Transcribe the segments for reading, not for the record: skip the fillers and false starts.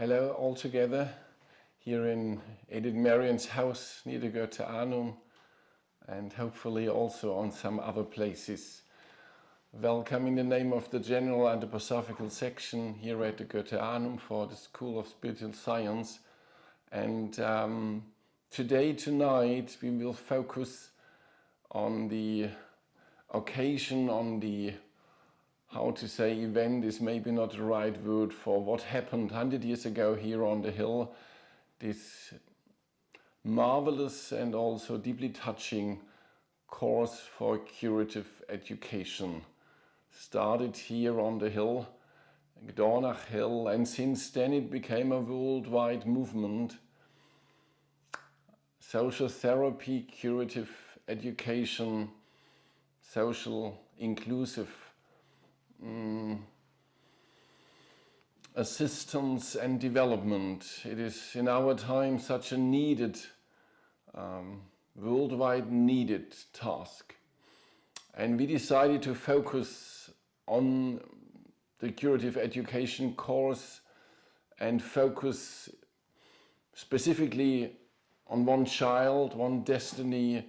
Hello all together here in Edith Marian's house near the Goethe-Arnum and hopefully also on some other places. Welcome in the name of the General Anthroposophical Section here at the Goethe-Arnum for the School of Spiritual Science. And tonight we will focus on the occasion, on the event is maybe not the right word for what happened 100 years ago here on the hill. This marvelous and also deeply touching course for curative education started here on the hill, Dornach Hill, and since then it became a worldwide movement. Social therapy, curative education, social inclusive assistance and development. It is in our time such a needed, worldwide needed task. And we decided to focus on the curative education course and focus specifically on one child, one destiny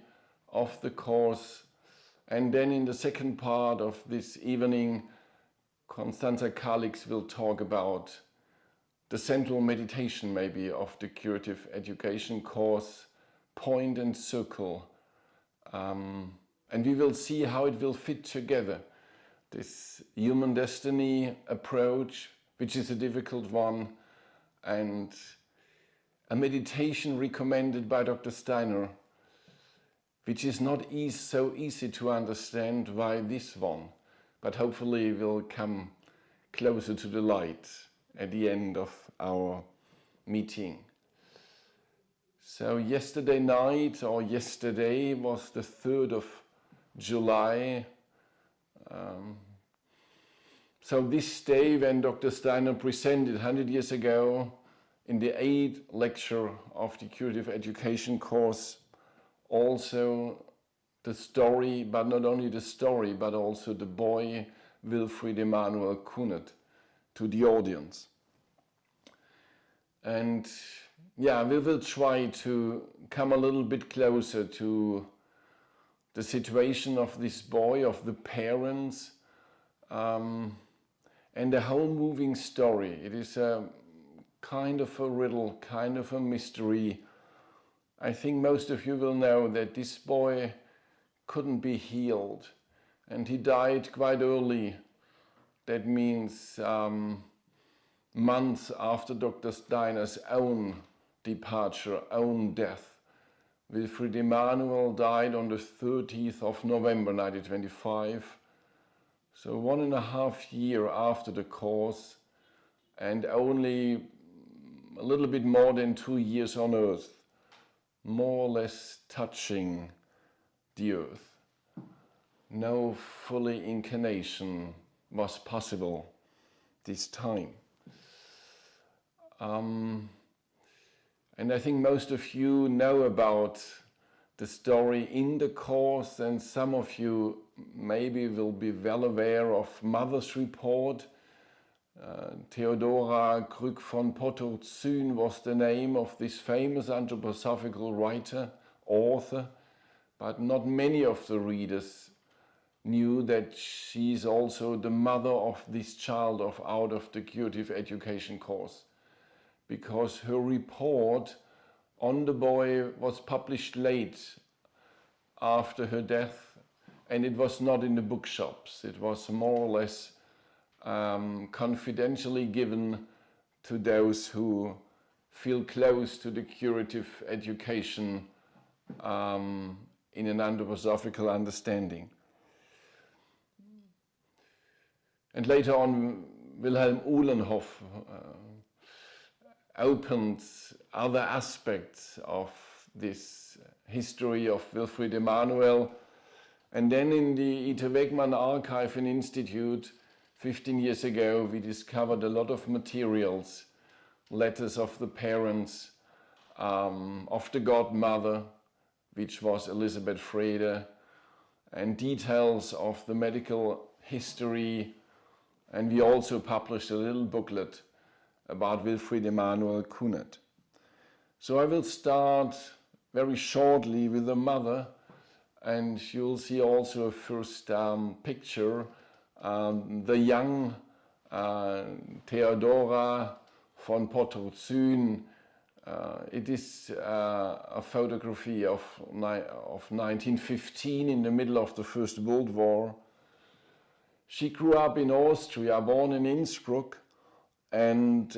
of the course. And then in the second part of this evening, Constanza Kalix will talk about the central meditation maybe of the curative education course, point and circle. And we will see how it will fit together. This human destiny approach, which is a difficult one, and a meditation recommended by Dr. Steiner, which is not so easy to understand why this one, but hopefully will come closer to the light at the end of our meeting. So yesterday night, or yesterday, was the 3rd of July. So this day when Dr. Steiner presented 100 years ago in the 8th lecture of the curative education course, also the story, but not only the story, but also the boy Wilfried Emanuel Kunert to the audience. And yeah, we will try to come a little bit closer to the situation of this boy, of the parents, and the whole moving story. It is a kind of a riddle, kind of a mystery. I think most of you will know that this boy couldn't be healed and he died quite early. That means months after Dr. Steiner's own departure, own death. Wilfried Emanuel died on the 30th of November 1925, so 1.5 years after the course and only a little bit more than 2 years on earth, more or less touching the earth. No fully incarnation was possible this time. And I think most of you know about the story in the course, and some of you maybe will be well aware of Mother's Report. Theodora Krück von Potocin was the name of this famous anthroposophical writer, author, but not many of the readers knew that she is also the mother of this child out of the curative education course, because her report on the boy was published late after her death, and it was not in the bookshops. It was more or less confidentially given to those who feel close to the curative education in an anthroposophical understanding. And later on, Wilhelm Uhlenhoff opened other aspects of this history of Wilfried Emanuel. And then in the Ita Wegman Archive and Institute, 15 years ago, we discovered a lot of materials, letters of the parents, of the godmother, which was Elisabeth Frede, and details of the medical history. And we also published a little booklet about Wilfried Emanuel Kunert. So I will start very shortly with the mother, and you'll see also a first picture, the young Theodora von Potocyn. It is a photography of 1915 in the middle of the First World War. She grew up in Austria, born in Innsbruck, and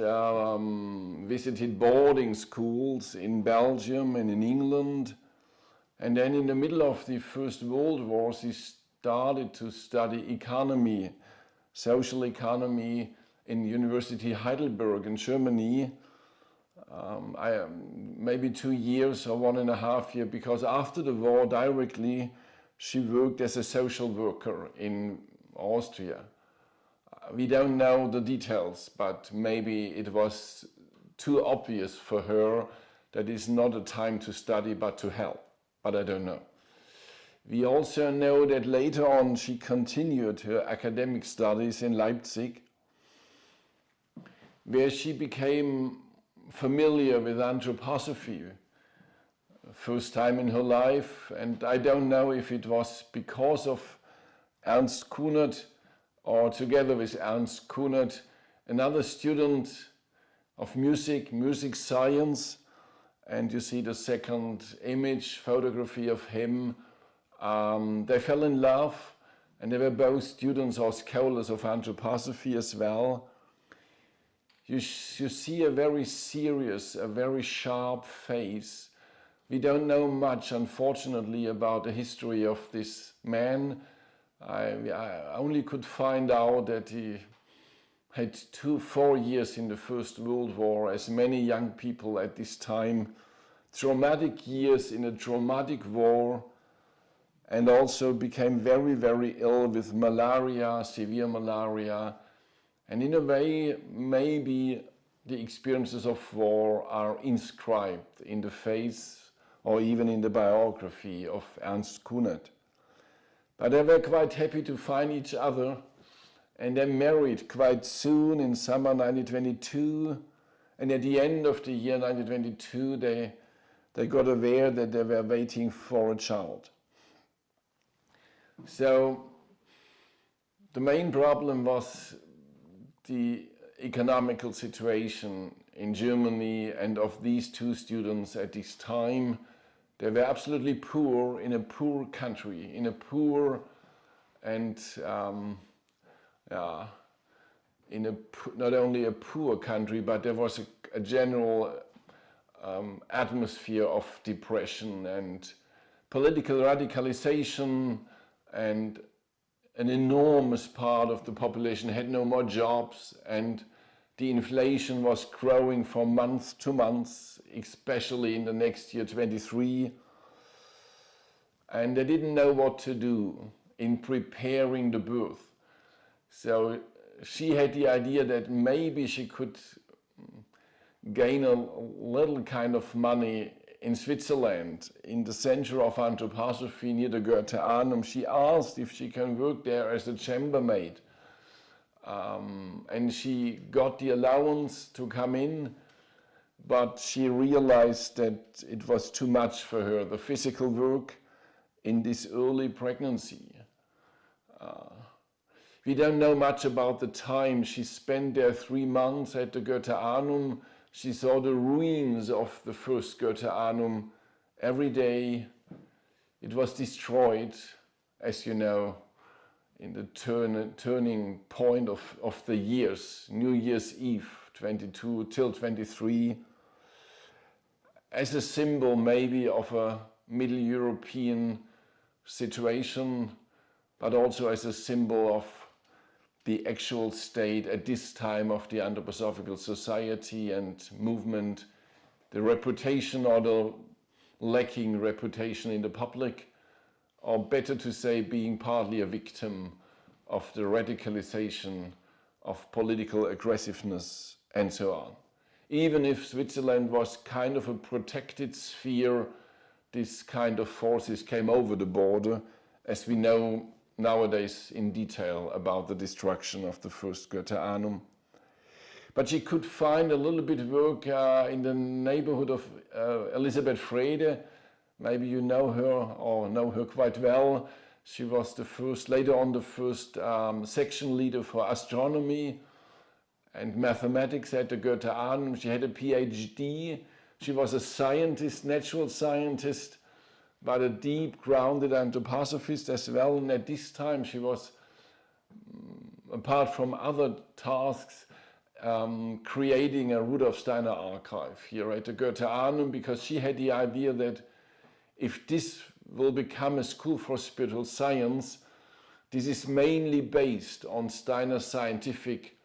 visited boarding schools in Belgium and in England. And then in the middle of the First World War, she started to study economy, social economy in University Heidelberg in Germany. Maybe 2 years or 1.5 years, because after the war directly she worked as a social worker in Austria. We don't know the details, but maybe it was too obvious for her that it's not a time to study but to help, but I don't know. We also know that later on she continued her academic studies in Leipzig, where she became familiar with anthroposophy, first time in her life, and I don't know if it was because of Ernst Kunert or together with Ernst Kunert, another student of music science, and you see the second image, photography of him. They fell in love, and they were both students or scholars of anthroposophy as well. You see a very serious, a very sharp face. We don't know much, unfortunately, about the history of this man. I only could find out that he had 4 years in the First World War, as many young people at this time. Traumatic years in a traumatic war, and also became very, very ill with malaria, severe malaria. And in a way, maybe the experiences of war are inscribed in the face or even in the biography of Ernst Kunert. But they were quite happy to find each other, and they married quite soon in summer 1922. And at the end of the year 1922, they got aware that they were waiting for a child. So the main problem was the economical situation in Germany and of these two students at this time. They were absolutely poor in a poor country, in a poor and not only a poor country, but there was a general atmosphere of depression and political radicalization, and an enormous part of the population had no more jobs, and the inflation was growing from month to month, especially in the next year, 23. And they didn't know what to do in preparing the birth. So she had the idea that maybe she could gain a little kind of money in Switzerland, in the center of anthroposophy near the Goetheanum. She asked if she can work there as a chambermaid. And she got the allowance to come in, but she realized that it was too much for her, the physical work in this early pregnancy. We don't know much about the time. She spent there 3 months at the Goetheanum. She saw the ruins of the first Goetheanum every day. It was destroyed, as you know, in the turning point of the years, New Year's Eve, 22 till 23, as a symbol maybe of a Middle European situation, but also as a symbol of the actual state at this time of the anthroposophical society and movement, the reputation or the lacking reputation in the public, or better to say, being partly a victim of the radicalization of political aggressiveness and so on. Even if Switzerland was kind of a protected sphere, this kind of forces came over the border, as we know nowadays in detail about the destruction of the first Goetheanum. But she could find a little bit of work in the neighborhood of Elisabeth Frede. Maybe you know her or know her quite well. She was the first, later on the first section leader for astronomy and mathematics at the Goethe-Arnhem. She had a PhD. She was a scientist, natural scientist, but a deep grounded anthroposophist as well. And at this time she was, apart from other tasks, creating a Rudolf Steiner archive here at the Goethe-Arnhem, because she had the idea that if this will become a school for spiritual science, this is mainly based on Steiner's scientific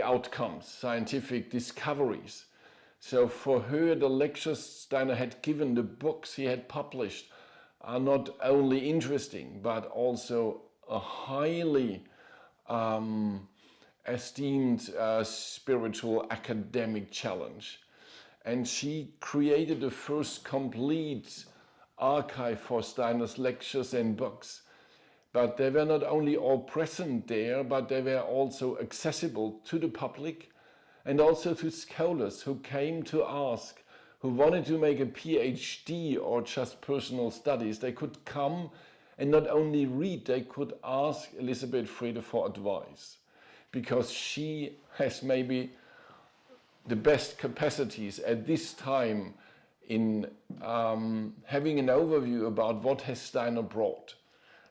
outcomes, scientific discoveries. So for her, the lectures Steiner had given, the books he had published, are not only interesting, but also a highly esteemed spiritual academic challenge. And she created the first complete archive for Steiner's lectures and books. But they were not only all present there, but they were also accessible to the public and also to scholars who came to ask, who wanted to make a PhD or just personal studies. They could come and not only read, they could ask Elisabeth Frede for advice, because she has maybe the best capacities at this time in having an overview about what has Steiner brought.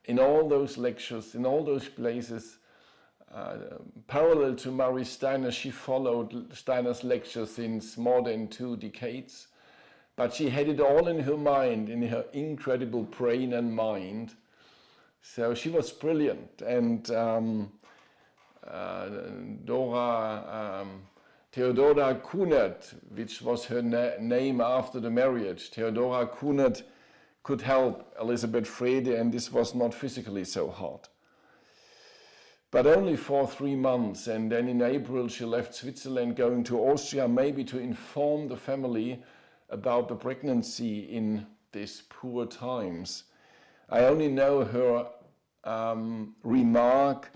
In all those lectures, in all those places, parallel to Marie Steiner, she followed Steiner's lectures since more than 2 decades. But she had it all in her mind, in her incredible brain and mind. So she was brilliant. And Theodora Kunert, which was her name after the marriage, Theodora Kunert could help Elisabeth Frede, and this was not physically so hard. But only for 3 months, and then in April she left Switzerland, going to Austria, maybe to inform the family about the pregnancy in these poor times. I only know her remark,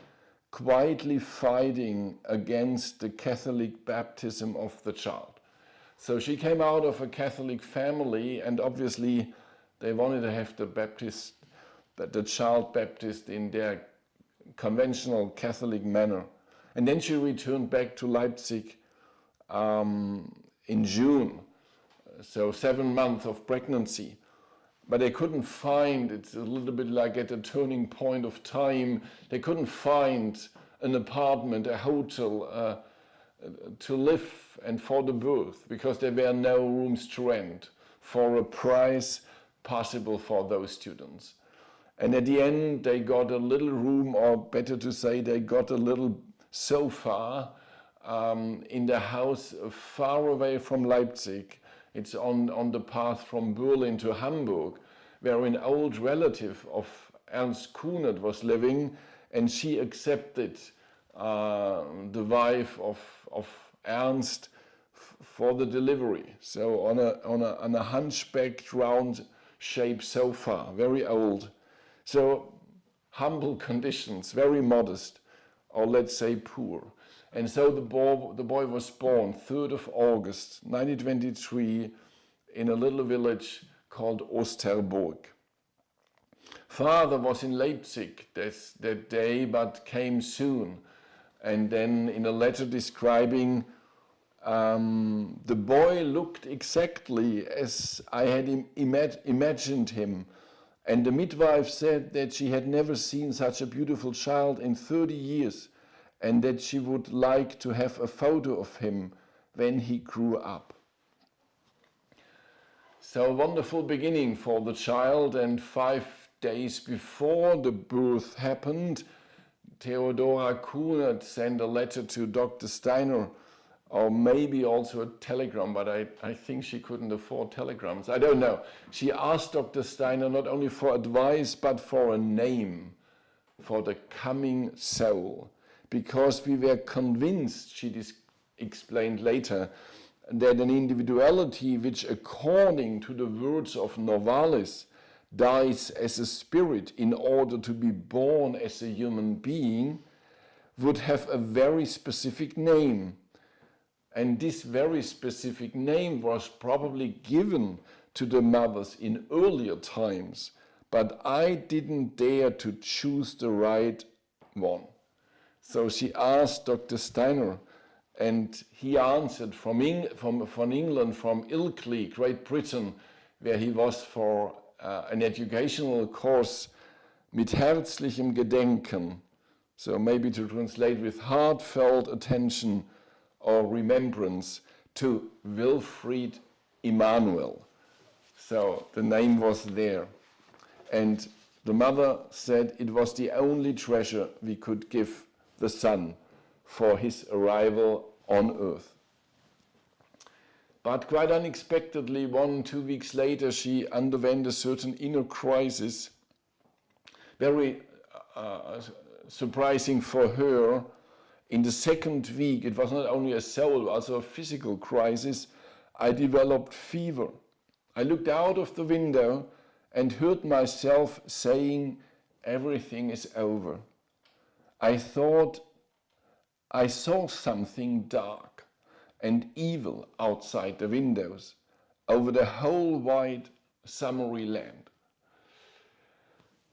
quietly fighting against the Catholic baptism of the child. So she came out of a Catholic family, and obviously they wanted to have the child baptized in their conventional Catholic manner. And then she returned back to Leipzig in June, so 7 months of pregnancy. But they couldn't find, it's a little bit like at a turning point of time, they couldn't find an apartment, a hotel to live and for the birth, because there were no rooms to rent for a price possible for those students. And at the end, they got a little room, or better to say, they got a little sofa in the house far away from Leipzig. It's on the path from Berlin to Hamburg, where an old relative of Ernst Kunert was living, and she accepted the wife of Ernst for the delivery. So on a hunchbacked, round-shaped sofa, very old. So humble conditions, very modest, or let's say poor. And so the boy was born 3rd of August 1923 in a little village called Osterburg. Father was in Leipzig that day, but came soon. And then in a letter describing, the boy looked exactly as I had imagined him. And the midwife said that she had never seen such a beautiful child in 30 years, and that she would like to have a photo of him when he grew up. So a wonderful beginning for the child, and 5 days before the birth happened, Theodora Kunert sent a letter to Dr. Steiner, or maybe also a telegram, but I think she couldn't afford telegrams. I don't know. She asked Dr. Steiner not only for advice, but for a name for the coming soul. Because we were convinced, she explained later, that an individuality which, according to the words of Novalis, dies as a spirit in order to be born as a human being, would have a very specific name. And this very specific name was probably given to the mothers in earlier times, but I didn't dare to choose the right one. So she asked Dr. Steiner, and he answered from England, from Ilkley, Great Britain, where he was for an educational course, mit herzlichem Gedenken. So maybe to translate with heartfelt attention or remembrance to Wilfried Emanuel. So the name was there. And the mother said it was the only treasure we could give the son for his arrival on earth. But quite unexpectedly, 1-2 weeks later, she underwent a certain inner crisis, very surprising for her. In the second week, it was not only a soul, also a physical crisis. I developed fever. I looked out of the window and heard myself saying, everything is over. I thought I saw something dark and evil outside the windows over the whole wide summery land.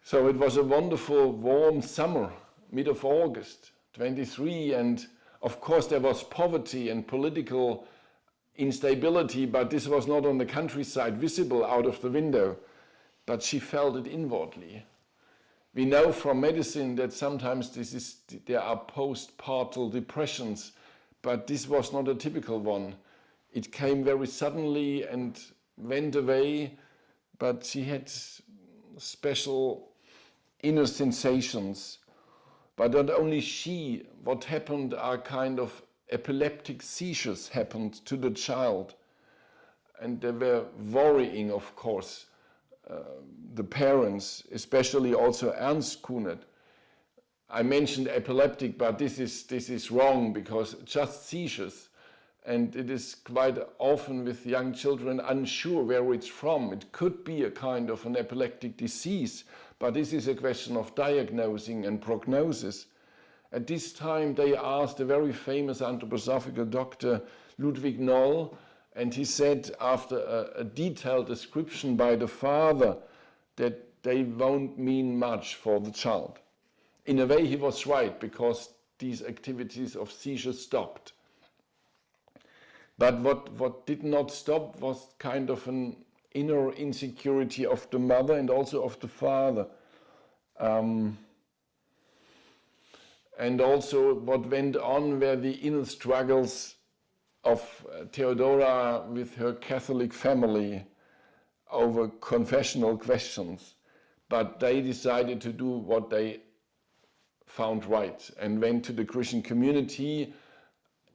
So it was a wonderful warm summer, mid of August 23, and of course there was poverty and political instability, but this was not on the countryside visible out of the window, but she felt it inwardly. We know from medicine that sometimes there are postpartum depressions, but this was not a typical one. It came very suddenly and went away, but she had special inner sensations. But not only she, what happened are kind of epileptic seizures happened to the child. And they were worrying, of course, the parents, especially also Ernst Kunert. I mentioned epileptic, but this is wrong, because just seizures, and it is quite often with young children unsure where it's from. It could be a kind of an epileptic disease, but this is a question of diagnosing and prognosis. At this time, they asked a very famous anthroposophical doctor, Ludwig Noll, and he said, after a detailed description by the father, that they won't mean much for the child. In a way, he was right, because these activities of seizure stopped. But what did not stop was kind of an inner insecurity of the mother and also of the father. And also what went on were the inner struggles of Theodora with her Catholic family over confessional questions. But they decided to do what they found right and went to the Christian community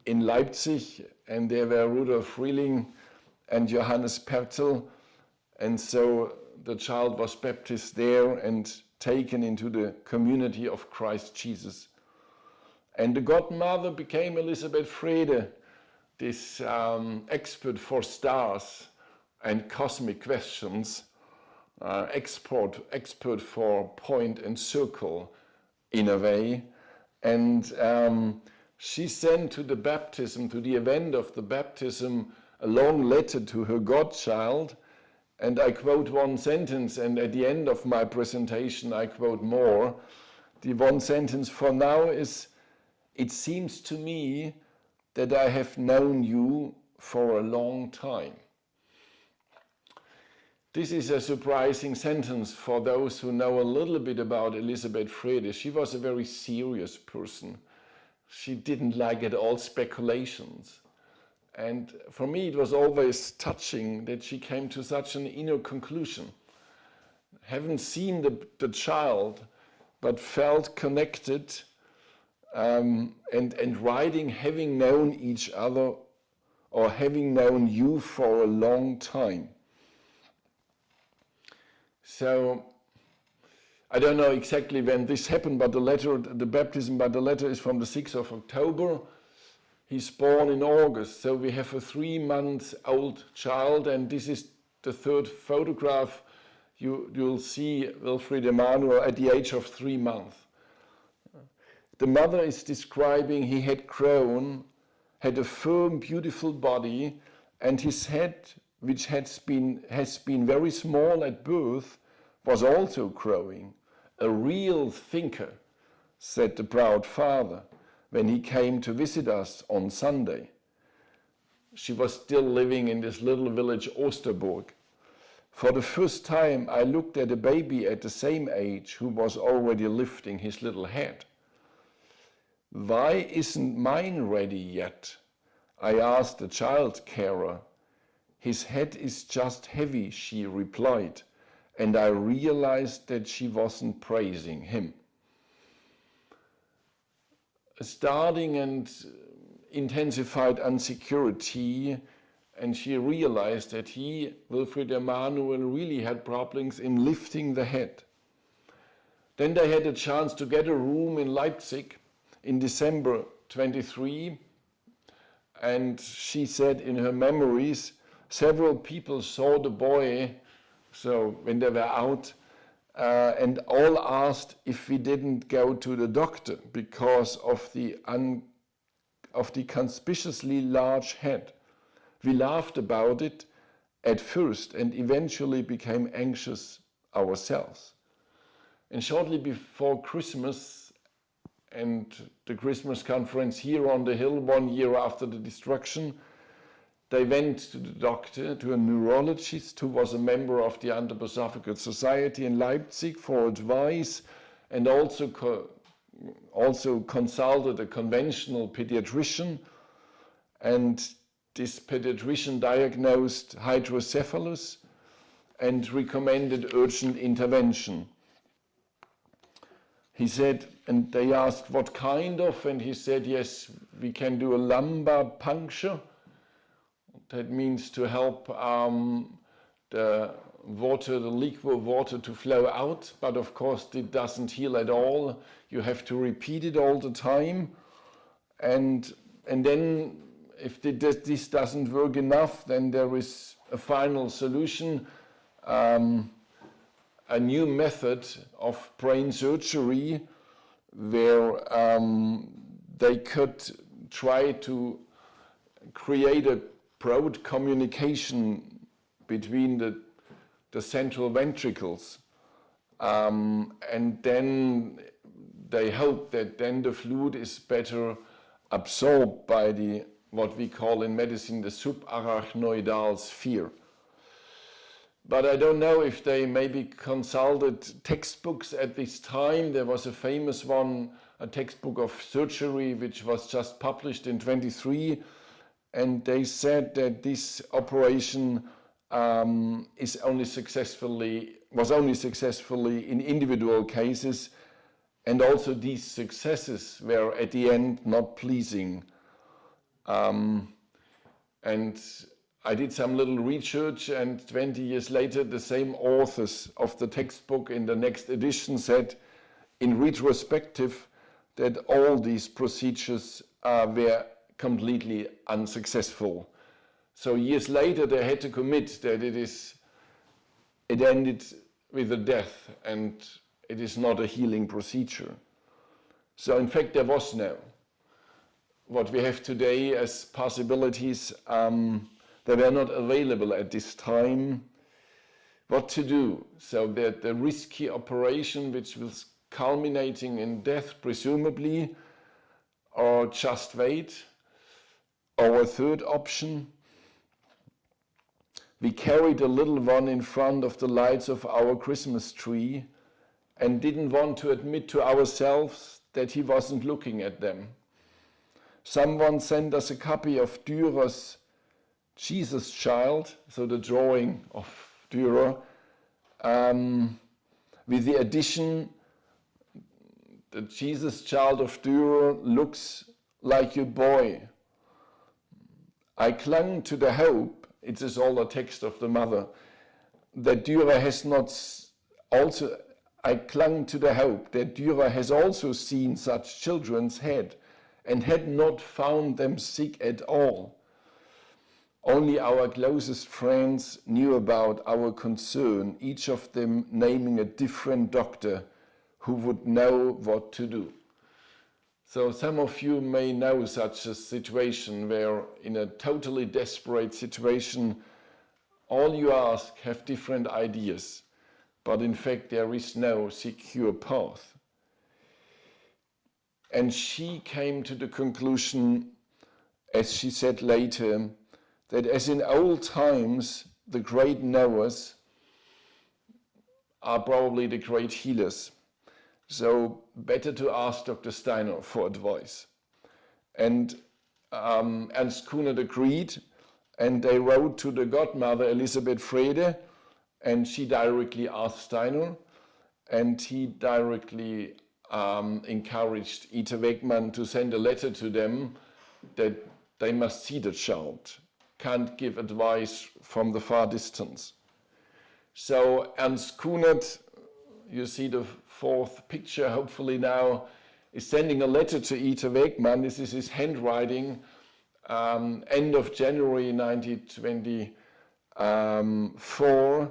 in Leipzig, and there were Rudolf and Johannes Pertl, and so the child was baptized there and taken into the community of Christ Jesus. And the godmother became Elisabeth Frede, this expert for stars and cosmic questions, expert for point and circle in a way. And she sent to the baptism, to the event of the baptism, a long letter to her godchild. And I quote one sentence, and at the end of my presentation I quote more. The one sentence for now is, "It seems to me that I have known you for a long time." This is a surprising sentence for those who know a little bit about Elisabeth Frede. She was a very serious person. She didn't like at all speculations. And for me, it was always touching that she came to such an inner conclusion. Haven't seen the child, but felt connected, and writing, having known each other or having known you for a long time. So I don't know exactly when this happened, but the baptism by the letter is from the 6th of October. He's born in August, so we have a 3-month-old child, and this is the third photograph. You'll see Wilfried Emanuel at the age of 3 months. The mother is describing he had grown, had a firm, beautiful body, and his head, which has been very small at birth, was also growing. A real thinker, said the proud father when he came to visit us on Sunday. She was still living in this little village Osterburg. For the first time, I looked at a baby at the same age who was already lifting his little head. Why isn't mine ready yet? I asked the child carer. His head is just heavy, she replied, and I realized that she wasn't praising him. Starting and intensified insecurity, and she realized that he, Wilfried Emanuel, really had problems in lifting the head. Then they had a chance to get a room in Leipzig in December 23, and she said in her memories, several people saw the boy, so when they were out, and all asked if we didn't go to the doctor because of the conspicuously large head. We laughed about it at first and eventually became anxious ourselves. And shortly before Christmas and the Christmas conference here on the hill 1 year after the destruction, they went to the doctor, to a neurologist who was a member of the Anthroposophical Society in Leipzig for advice, and also consulted a conventional pediatrician, and this pediatrician diagnosed hydrocephalus and recommended urgent intervention. He said, and they asked what kind of, and he said, yes, we can do a lumbar puncture. That means to help the liquid water to flow out, but of course it doesn't heal at all. You have to repeat it all the time. And then if this doesn't work enough, then there is a final solution, a new method of brain surgery where they could try to create a broad communication between the central ventricles, and then they hope that then the fluid is better absorbed by what we call in medicine the subarachnoidal sphere. But I don't know if they maybe consulted textbooks at this time. There was a famous one, a textbook of surgery, which was just published in 23. And they said that this operation was only successfully in individual cases, and also these successes were at the end not pleasing. And I did some little research, and 20 years later, the same authors of the textbook in the next edition said, in retrospective, that all these procedures were completely unsuccessful. So years later, they had to commit that it ended with a death, and it is not a healing procedure. So in fact, there was no. What we have today as possibilities, they were not available at this time. What to do? So that the risky operation, which was culminating in death, presumably, or just wait. Or a third option, we carried a little one in front of the lights of our Christmas tree and didn't want to admit to ourselves that he wasn't looking at them. Someone sent us a copy of Dürer's Jesus Child, so the drawing of Dürer, with the addition, the Jesus Child of Dürer looks like your boy. I clung to the hope, it is all a text of the mother, that Dürer has not also, I clung to the hope that Dürer has also seen such children's head and had not found them sick at all. Only our closest friends knew about our concern, each of them naming a different doctor who would know what to do. So some of you may know such a situation where in a totally desperate situation, all you ask have different ideas, but in fact there is no secure path. And she came to the conclusion, as she said later, that as in old times, the great knowers are probably the great healers. So better to ask Dr. Steiner for advice. And Ernst Kunert agreed, and they wrote to the godmother, Elisabeth Frede, and she directly asked Steiner, and he directly encouraged Ita Wegmann to send a letter to them that they must see the child, can't give advice from the far distance. So Ernst Kunert, you see the fourth picture hopefully now, is sending a letter to Ita Wegmann. This is his handwriting, end of January 1924,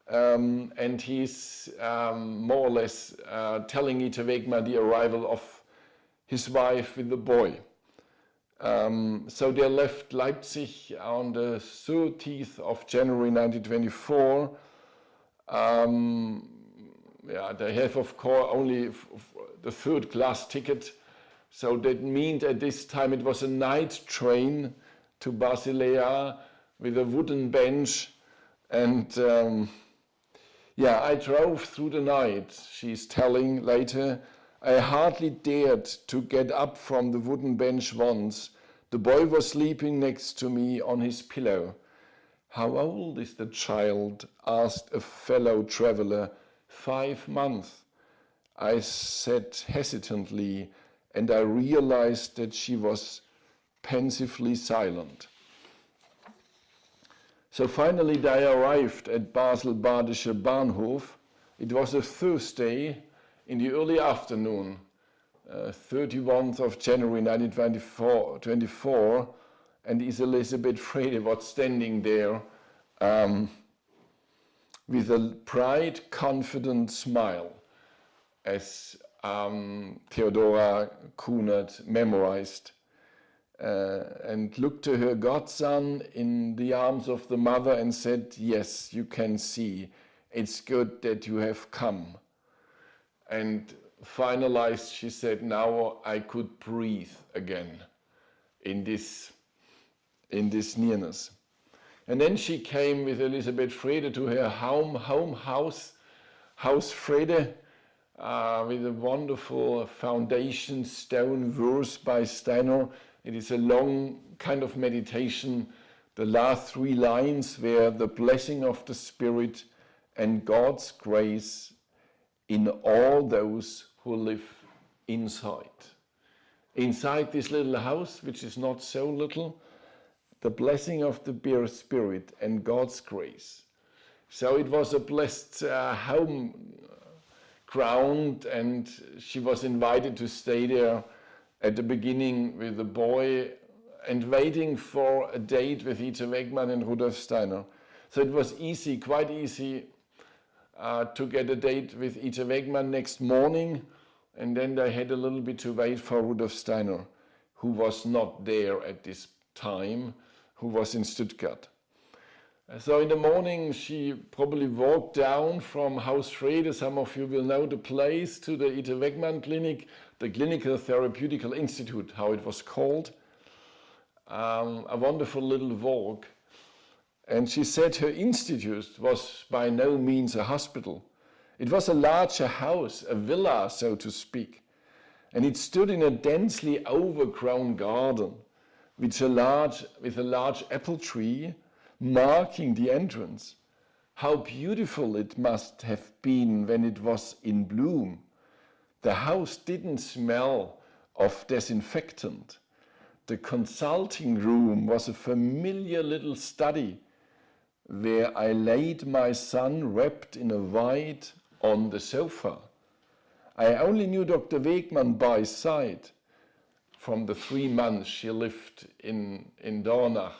and he's more or less telling Ita Wegmann the arrival of his wife with the boy. So they left Leipzig on the 30th of January 1924. They have, of course, only the third class ticket. So that means at this time it was a night train to Basilea with a wooden bench. And I drove through the night, she's telling later. I hardly dared to get up from the wooden bench once. The boy was sleeping next to me on his pillow. How old is the child? Asked a fellow traveler. 5 months, I said hesitantly, and I realized that she was pensively silent. So finally they arrived at Basel-Badischer Bahnhof. It was a Thursday in the early afternoon, 31th of January 1924, and Elisabeth Frede was standing there with a bright, confident smile, as Theodora Kunert memorized, and looked to her godson in the arms of the mother and said, yes, you can see, it's good that you have come. And finalized, she said, now I could breathe again in this nearness. And then she came with Elisabeth Frede to her house Frede, with a wonderful foundation stone verse by Steiner. It is a long kind of meditation. The last 3 lines were the blessing of the Spirit and God's grace in all those who live inside. Inside this little house, which is not so little, the blessing of the Spirit and God's grace. So it was a blessed home ground, and she was invited to stay there at the beginning with the boy and waiting for a date with Ita Wegmann and Rudolf Steiner. So it was easy, quite easy to get a date with Ita Wegmann next morning, and then they had a little bit to wait for Rudolf Steiner, who was not there at this time, who was in Stuttgart. So in the morning she probably walked down from Haus Frede, some of you will know the place, to the Ita Wegmann Clinic, the Clinical Therapeutical Institute, how it was called. A wonderful little walk. And she said her institute was by no means a hospital. It was a larger house, a villa, so to speak. And it stood in a densely overgrown garden with a large apple tree marking the entrance. How beautiful it must have been when it was in bloom. The house didn't smell of disinfectant. The consulting room was a familiar little study where I laid my son wrapped in a white on the sofa. I only knew Dr. Wegmann by sight from the 3 months she lived in Dornach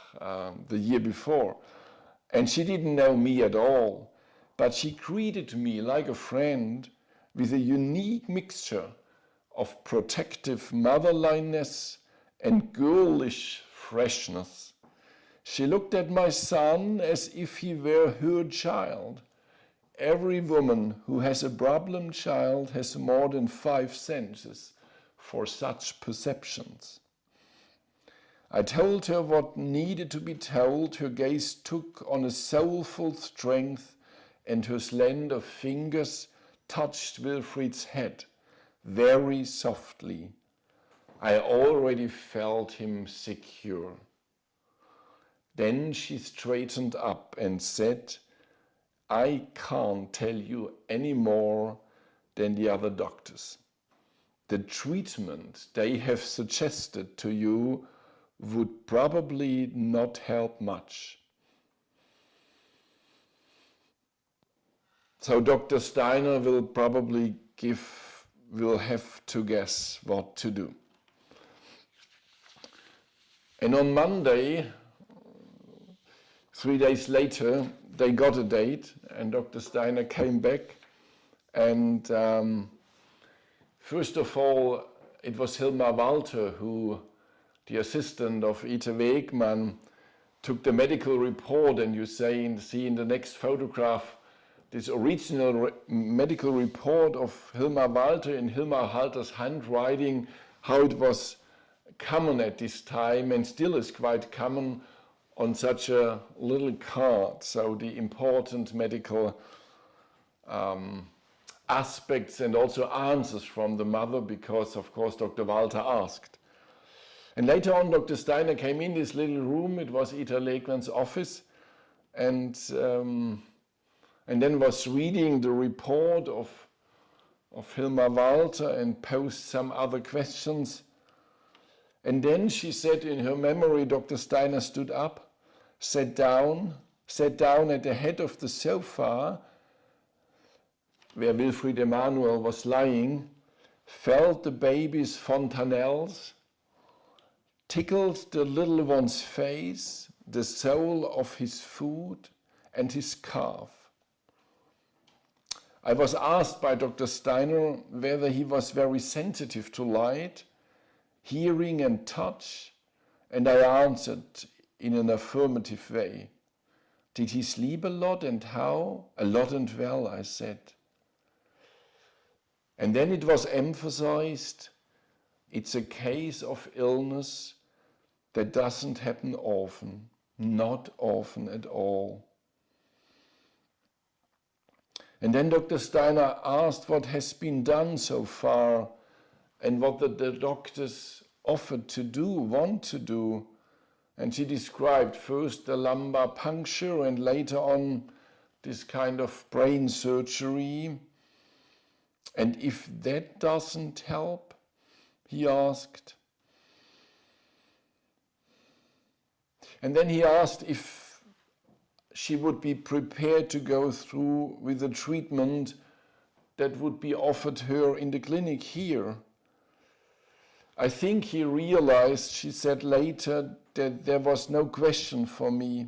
the year before. And she didn't know me at all, but she greeted me like a friend with a unique mixture of protective motherliness and girlish freshness. She looked at my son as if he were her child. Every woman who has a problem child has more than 5 senses for such perceptions. I told her what needed to be told. Her gaze took on a soulful strength, and her slender fingers touched Wilfried's head very softly. I already felt him secure. Then she straightened up and said, I can't tell you any more than the other doctors. The treatment they have suggested to you would probably not help much. So Dr. Steiner will have to guess what to do. And on Monday, 3 days later, they got a date and Dr. Steiner came back and first of all, it was Hilmar Walter who, the assistant of Ita Wegmann, took the medical report, and you see in the next photograph this original medical report of Hilmar Walter in Hilmar Walter's handwriting, how it was common at this time and still is quite common on such a little card. So the important medical aspects and also answers from the mother, because of course Dr. Walter asked. And later on Dr. Steiner came in this little room, it was Ita Wegmann's office, and then was reading the report of Hilmar Walter and posed some other questions. And then she said in her memory, Dr. Steiner stood up, sat down at the head of the sofa where Wilfried Emanuel was lying, felt the baby's fontanelles, tickled the little one's face, the sole of his foot and his calf. I was asked by Dr. Steiner whether he was very sensitive to light, hearing and touch, and I answered in an affirmative way. Did he sleep a lot and how? A lot and well, I said. And then it was emphasized, it's a case of illness that doesn't happen often, not often at all. And then Dr. Steiner asked what has been done so far and what the doctors offered to do, want to do. And she described first the lumbar puncture and later on this kind of brain surgery. And if that doesn't help, he asked. And then he asked if she would be prepared to go through with the treatment that would be offered her in the clinic here. I think he realized, she said later, that there was no question for me.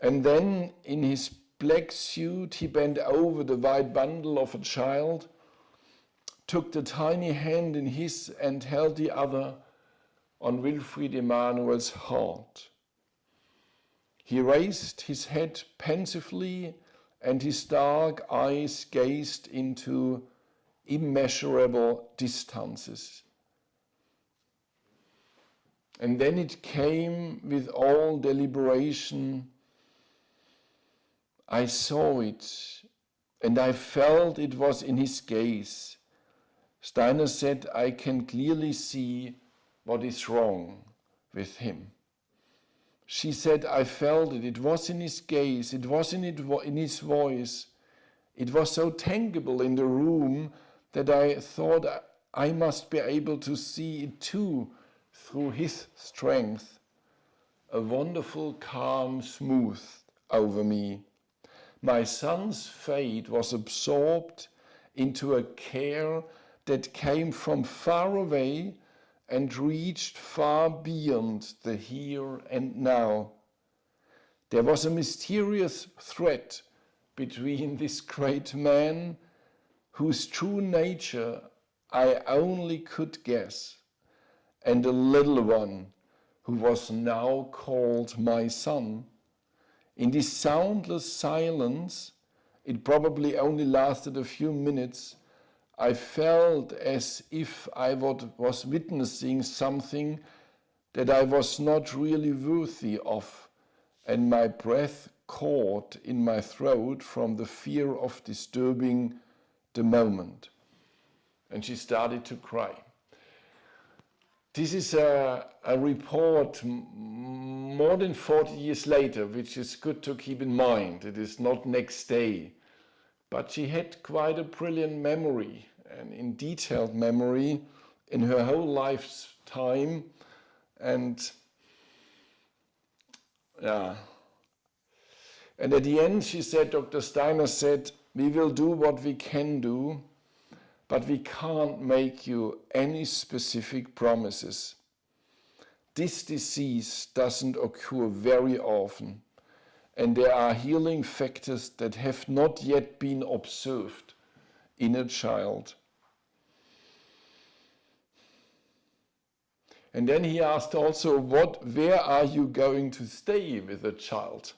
And then in his black suit, he bent over the white bundle of a child, took the tiny hand in his and held the other on Wilfried Emanuel's heart. He raised his head pensively and his dark eyes gazed into immeasurable distances. And then it came with all deliberation. I saw it and I felt it was in his gaze. Steiner said, I can clearly see what is wrong with him. She said, I felt it. It was in his gaze. It was in his voice. It was so tangible in the room that I thought I must be able to see it too through his strength. A wonderful calm smoothed over me. My son's fate was absorbed into a care that came from far away and reached far beyond the here and now. There was a mysterious thread between this great man, whose true nature I only could guess, and the little one, who was now called my son. In this soundless silence, it probably only lasted a few minutes, I felt as if I was witnessing something that I was not really worthy of, and my breath caught in my throat from the fear of disturbing the moment. And she started to cry. This is a report more than 40 years later, which is good to keep in mind. It is not next day. But she had quite a brilliant memory, and in detailed memory in her whole lifetime. And at the end she said, Dr. Steiner said, we will do what we can do, but we can't make you any specific promises. This disease doesn't occur very often, and there are healing factors that have not yet been observed in a child. And then he asked also, where are you going to stay with a child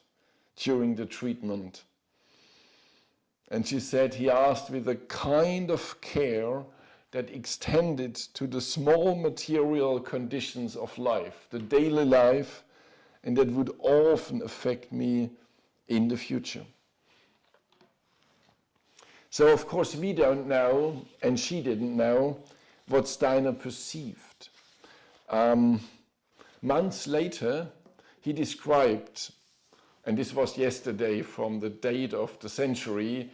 during the treatment? And she said he asked with a kind of care that extended to the small material conditions of life, the daily life, and that would often affect me in the future. So of course we don't know, and she didn't know, what Steiner perceived. Months later, he described, and this was yesterday from the date of the century,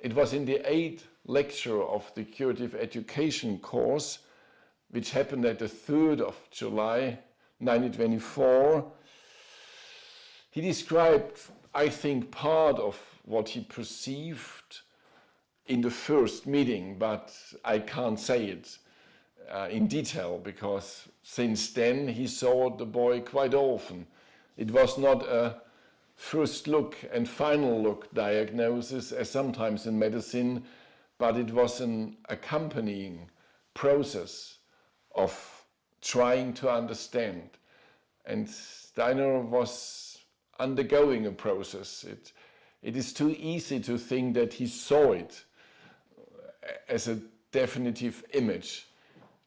it was in the 8th lecture of the Curative Education course, which happened at the 3rd of July, 1924. He described, I think, part of what he perceived in the first meeting, but I can't say it in detail, because since then he saw the boy quite often. It was not a first look and final look diagnosis, as sometimes in medicine, but it was an accompanying process of trying to understand. And Steiner was undergoing a process. It is too easy to think that he saw it as a definitive image,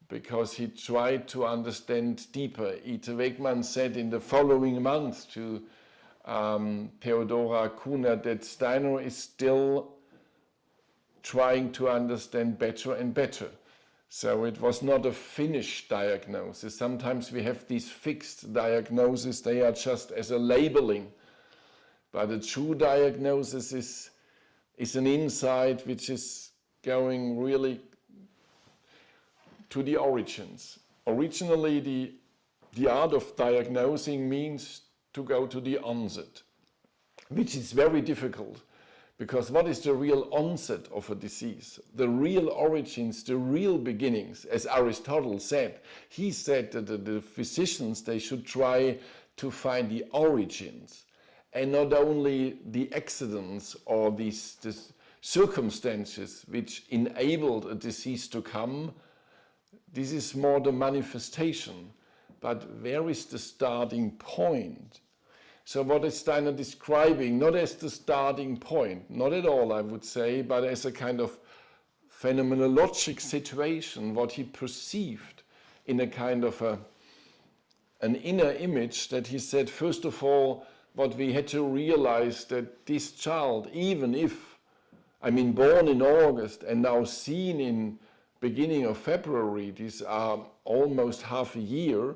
because he tried to understand deeper. Ita Wegman said in the following month to Theodora Kuhner that Steiner is still trying to understand better and better. So it was not a finished diagnosis. Sometimes we have these fixed diagnoses, they are just as a labeling. But a true diagnosis is an insight which is going really to the origins. Originally, the art of diagnosing means to go to the onset, which is very difficult, because what is the real onset of a disease? The real origins, the real beginnings, as Aristotle said. He said that the physicians, they should try to find the origins, and not only the accidents or the circumstances which enabled a disease to come. This is more the manifestation, but where is the starting point? So what is Steiner describing, not as the starting point, not at all I would say, but as a kind of phenomenologic situation, what he perceived in a kind of an inner image, that he said, first of all, what we had to realize that this child, even if, born in August and now seen in beginning of February, these are almost half a year,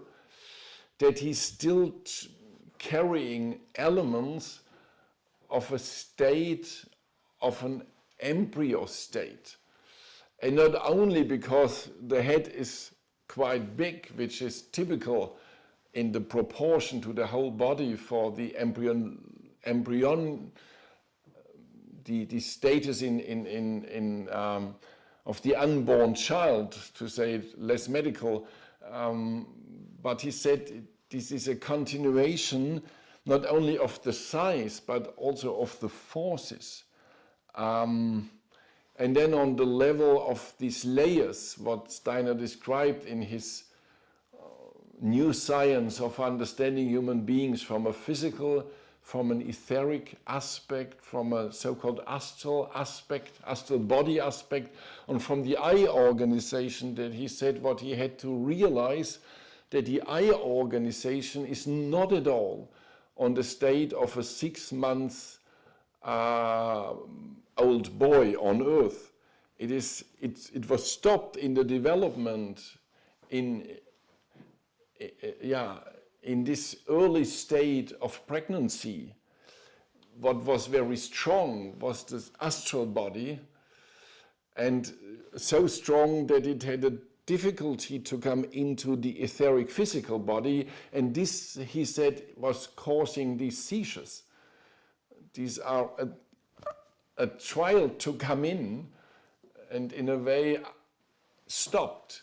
that he's still carrying elements of a state, of an embryo state. And not only because the head is quite big, which is typical in the proportion to the whole body for the embryon, the status of the unborn child, to say it less medical, but he said this is a continuation not only of the size but also of the forces. And And then on the level of these layers, what Steiner described in his new science of understanding human beings from a physical, from an etheric aspect, from a so-called astral aspect, astral body aspect, and from the eye organization, that he said what he had to realize, that the eye organization is not at all on the state of a 6 month old boy on Earth. It was stopped in the development in this early state of pregnancy. What was very strong was the astral body, and so strong that it had a difficulty to come into the etheric physical body, and this, he said, was causing these seizures. These are a child to come in and in a way stopped.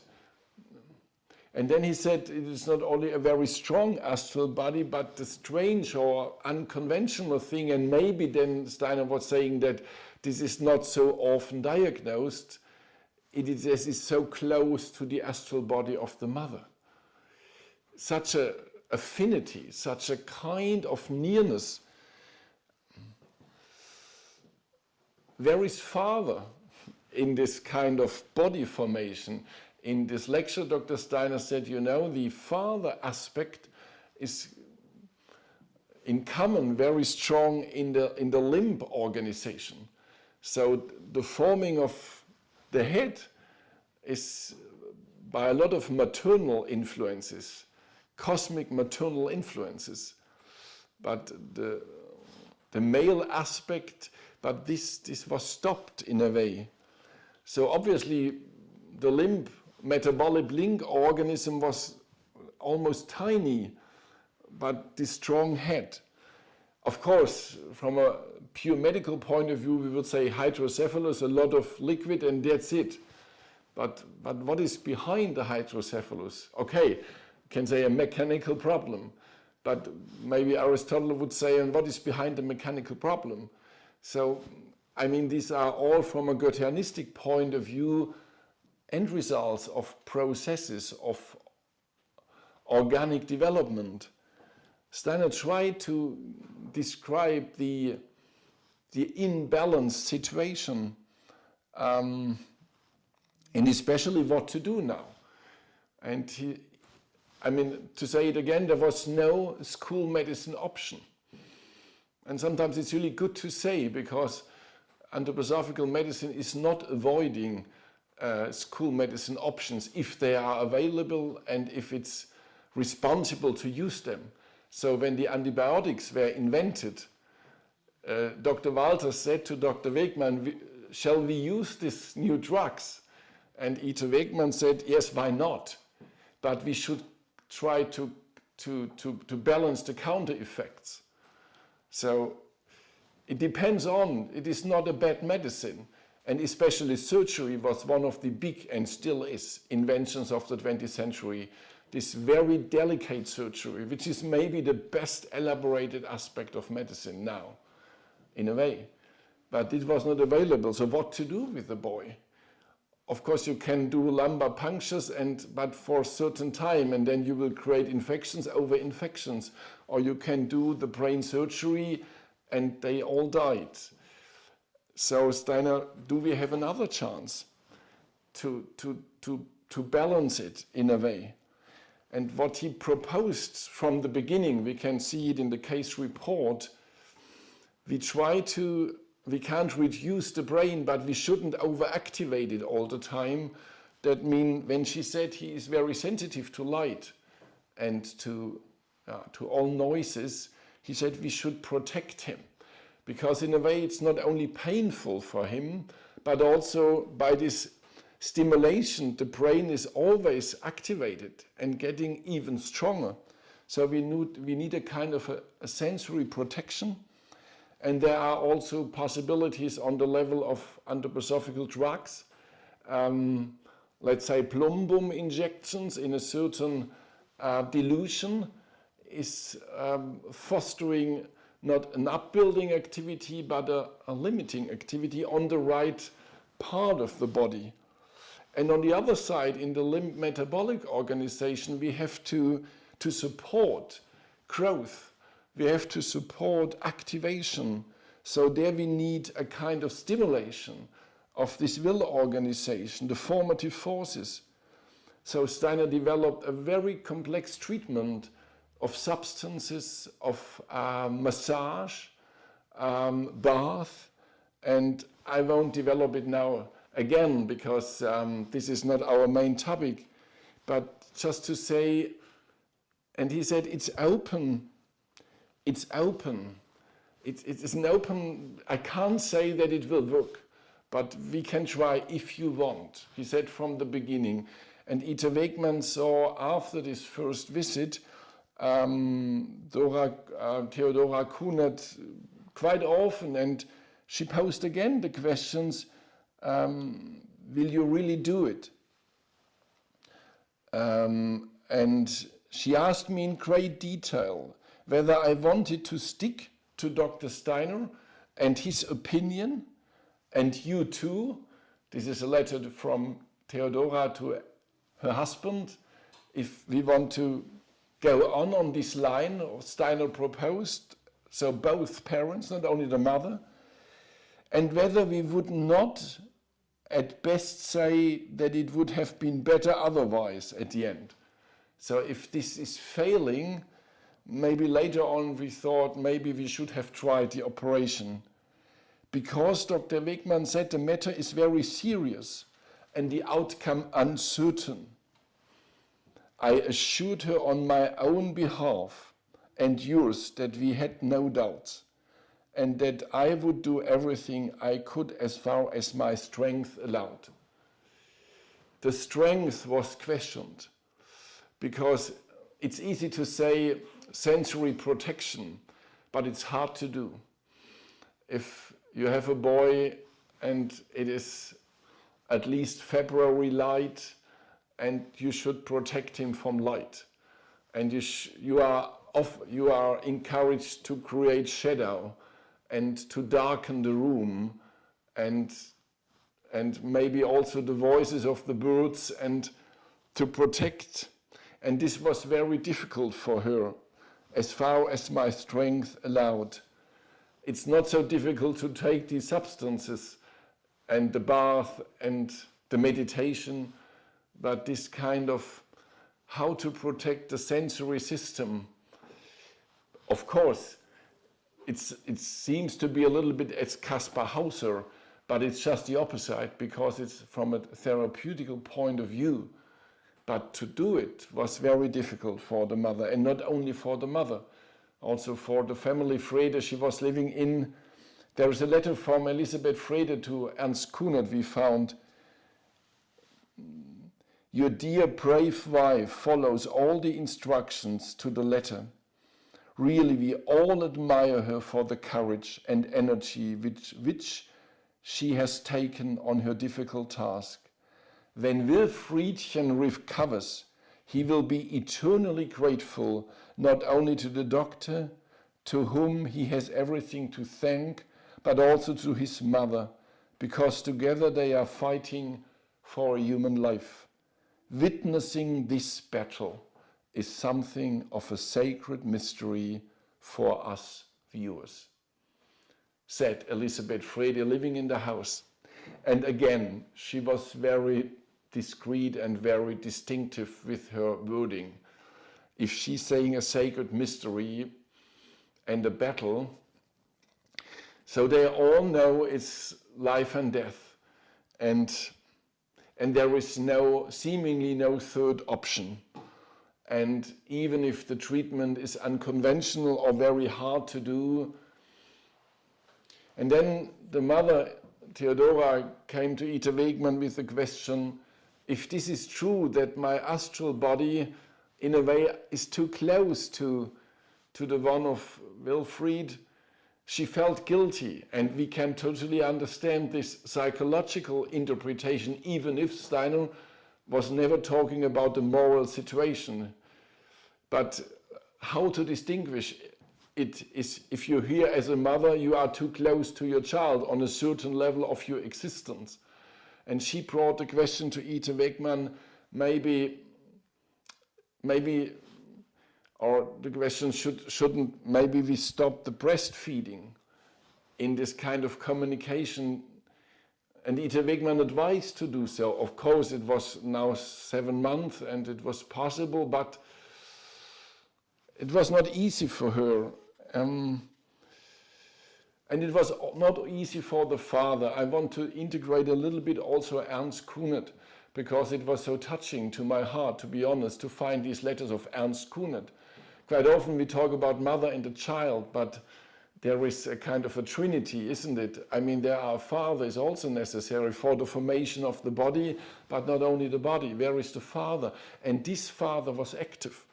And then he said it is not only a very strong astral body, but the strange or unconventional thing, and maybe then Steiner was saying that this is not so often diagnosed, it is so close to the astral body of the mother. Such an affinity, such a kind of nearness. Where is father in this kind of body formation? In this lecture, Dr. Steiner said, you know, the father aspect is in common very strong in the limb organization. So the forming of the head is by a lot of maternal influences, cosmic maternal influences. But the male aspect, but this was stopped in a way. So obviously the limb, metabolic link organism was almost tiny, but the strong head. Of course, from a pure medical point of view, we would say hydrocephalus, a lot of liquid, and that's it. But what is behind the hydrocephalus? Okay, you can say a mechanical problem, but maybe Aristotle would say, and what is behind the mechanical problem? So, I mean, these are all from a Goetheanistic point of view end results of processes of organic development. Steiner tried to describe the imbalanced situation and especially what to do now. And I mean, to say it again, there was no school medicine option. And sometimes it's really good to say, because anthroposophical medicine is not avoiding school medicine options if they are available and if it's responsible to use them. So when the antibiotics were invented, Dr. Walter said to Dr. Wegmann, shall we use these new drugs? And Ito Wegmann said, yes, why not? But we should try to balance the counter effects. So it depends on, it is not a bad medicine. And especially surgery was one of the big, and still is, inventions of the 20th century. This very delicate surgery, which is maybe the best elaborated aspect of medicine now, in a way. But it was not available, so what to do with the boy? Of course, you can do lumbar punctures, but for a certain time, and then you will create infections over infections. Or you can do the brain surgery, and they all died. So Steiner, do we have another chance to balance it in a way? And what he proposed from the beginning, we can see it in the case report, we can't reduce the brain, but we shouldn't overactivate it all the time. That means when she said he is very sensitive to light and to all noises, he said we should protect him. Because in a way it's not only painful for him, but also by this stimulation, the brain is always activated and getting even stronger. So we need a kind of a sensory protection. And there are also possibilities on the level of anthroposophical drugs. Let's say plumbum injections in a certain dilution is fostering not an upbuilding activity, but a limiting activity on the right part of the body. And on the other side, in the limb metabolic organization, we have to support growth. We have to support activation. So there we need a kind of stimulation of this will organization, the formative forces. So Steiner developed a very complex treatment of substances, of massage, bath, and I won't develop it now again because this is not our main topic, but just to say, and he said it's open, it's open, it's an open, I can't say that it will work, but we can try if you want, he said from the beginning. And Ita Wegman saw after this first visit Theodora Kunert quite often, and she posed again the questions, will you really do it? And she asked me in great detail whether I wanted to stick to Dr. Steiner and his opinion, and you too. This is a letter from Theodora to her husband. If we want to go on this line, Steiner proposed, so both parents, not only the mother, and whether we would not at best say that it would have been better otherwise at the end. So if this is failing, maybe later on we thought maybe we should have tried the operation. Because Dr. Wegman said the matter is very serious and the outcome uncertain. I assured her on my own behalf and yours that we had no doubts, and that I would do everything I could as far as my strength allowed. The strength was questioned, because it's easy to say sensory protection, but it's hard to do. If you have a boy and it is at least February light, and you should protect him from light, and you are encouraged to create shadow and to darken the room, and maybe also the voices of the birds, and to protect. And this was very difficult for her, as far as my strength allowed. It's not so difficult to take these substances and the bath and the meditation, but this kind of how to protect the sensory system. Of course, it seems to be a little bit as Kaspar Hauser, but it's just the opposite, because it's from a therapeutical point of view. But to do it was very difficult for the mother, and not only for the mother, also for the family Frede she was living in. There is a letter from Elisabeth Frede to Ernst Kunert we found. Your dear brave wife follows all the instructions to the letter. Really, we all admire her for the courage and energy which she has taken on her difficult task. When Wilfriedchen recovers, he will be eternally grateful not only to the doctor, to whom he has everything to thank, but also to his mother, because together they are fighting for a human life. Witnessing this battle is something of a sacred mystery for us viewers, said Elisabeth Frede, living in the house. And again, she was very discreet and very distinctive with her wording. If she's saying a sacred mystery and a battle, so they all know it's life and death, and there is seemingly no third option. And even if the treatment is unconventional or very hard to do, and then the mother, Theodora, came to Ita Wegman with the question, if this is true, that my astral body in a way is too close to the one of Wilfried, she felt guilty, and we can totally understand this psychological interpretation, even if Steiner was never talking about the moral situation. But how to distinguish it is, if you hear as a mother you are too close to your child on a certain level of your existence. And she brought the question to Ita Wegman, maybe, or the question shouldn't maybe we stop the breastfeeding in this kind of communication? And Ita Wegman advised to do so. Of course, it was now 7 months and it was possible, but it was not easy for her. And it was not easy for the father. I want to integrate a little bit also Ernst Kunet, because it was so touching to my heart, to be honest, to find these letters of Ernst Kunet. Quite often we talk about mother and a child, but there is a kind of a trinity, isn't it? I mean, there are father is also necessary for the formation of the body, but not only the body. Where is the father? And this father was active.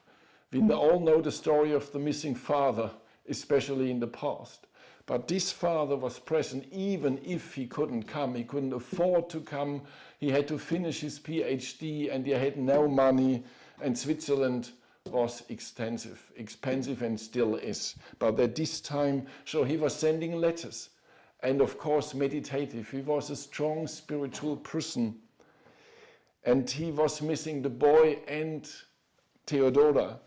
We all know the story of the missing father, especially in the past. But this father was present even if he couldn't come. He couldn't afford to come. He had to finish his PhD and he had no money. And Switzerland was expensive and still is. But at this time, so he was sending letters and of course meditative. He was a strong spiritual person. And he was missing the boy and Theodora.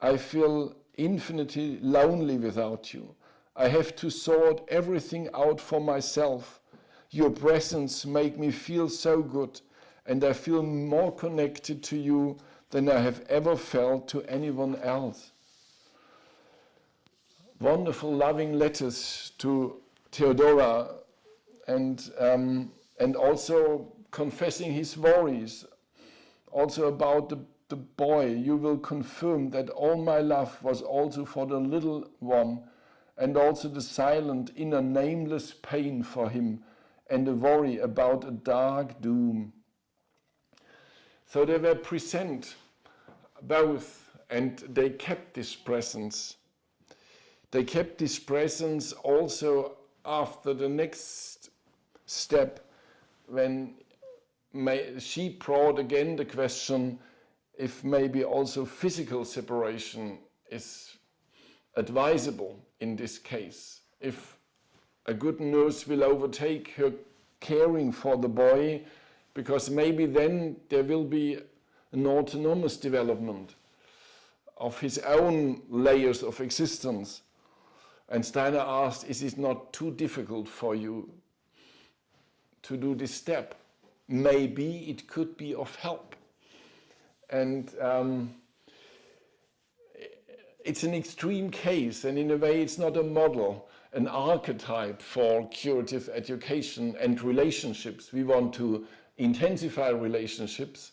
I feel infinitely lonely without you. I have to sort everything out for myself. Your presence makes me feel so good, and I feel more connected to you than I have ever felt to anyone else. Wonderful, loving letters to Theodora, and also confessing his worries, also about the boy. You will confirm that all my love was also for the little one, and also the silent inner nameless pain for him, and the worry about a dark doom. So they were present, both, and they kept this presence. They kept this presence also after the next step, when she brought again the question if maybe also physical separation is advisable in this case. If a good nurse will overtake her caring for the boy, because maybe then there will be an autonomous development of his own layers of existence. And Steiner asked, is it not too difficult for you to do this step? Maybe it could be of help. And it's an extreme case, and in a way it's not a model, an archetype for curative education and relationships. We want to intensify relationships,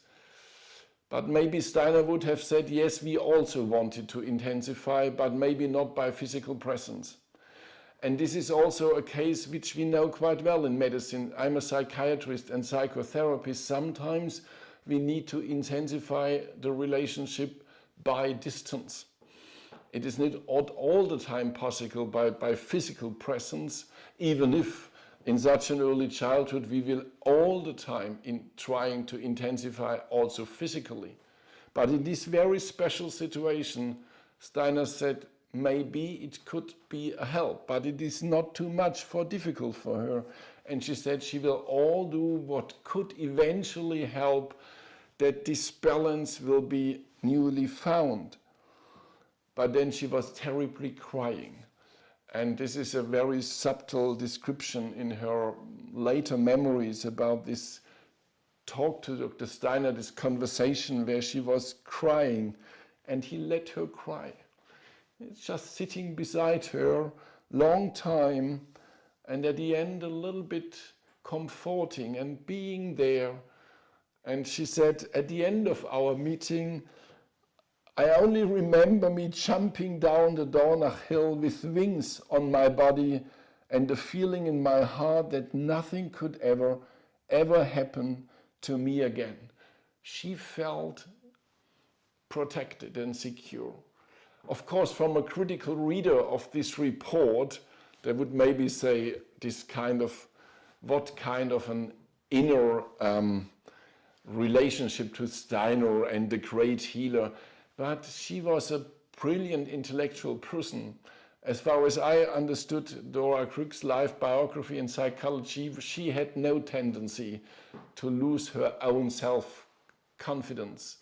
but maybe Steiner would have said, yes, we also wanted to intensify, but maybe not by physical presence. And this is also a case which we know quite well in medicine. I'm a psychiatrist and psychotherapist. Sometimes we need to intensify the relationship by distance. It is not all the time possible by physical presence, even if in such an early childhood we will all the time in trying to intensify also physically. But in this very special situation, Steiner said maybe it could be a help, but it is not too much difficult for her. And she said she will all do what could eventually help that this balance will be newly found. But then she was terribly crying. And this is a very subtle description in her later memories about this talk to Dr. Steiner, this conversation where she was crying, and he let her cry. It's just sitting beside her, long time, and at the end a little bit comforting and being there. And she said, at the end of our meeting, I only remember me jumping down the Dornach hill with wings on my body and the feeling in my heart that nothing could ever happen to me again. She felt protected and secure. Of course, from a critical reader of this report, they would maybe say what kind of an inner relationship to Steiner and the great healer. But she was a brilliant intellectual person, As far as I understood Dora Krug's life biography and psychology, she had no tendency to lose her own self-confidence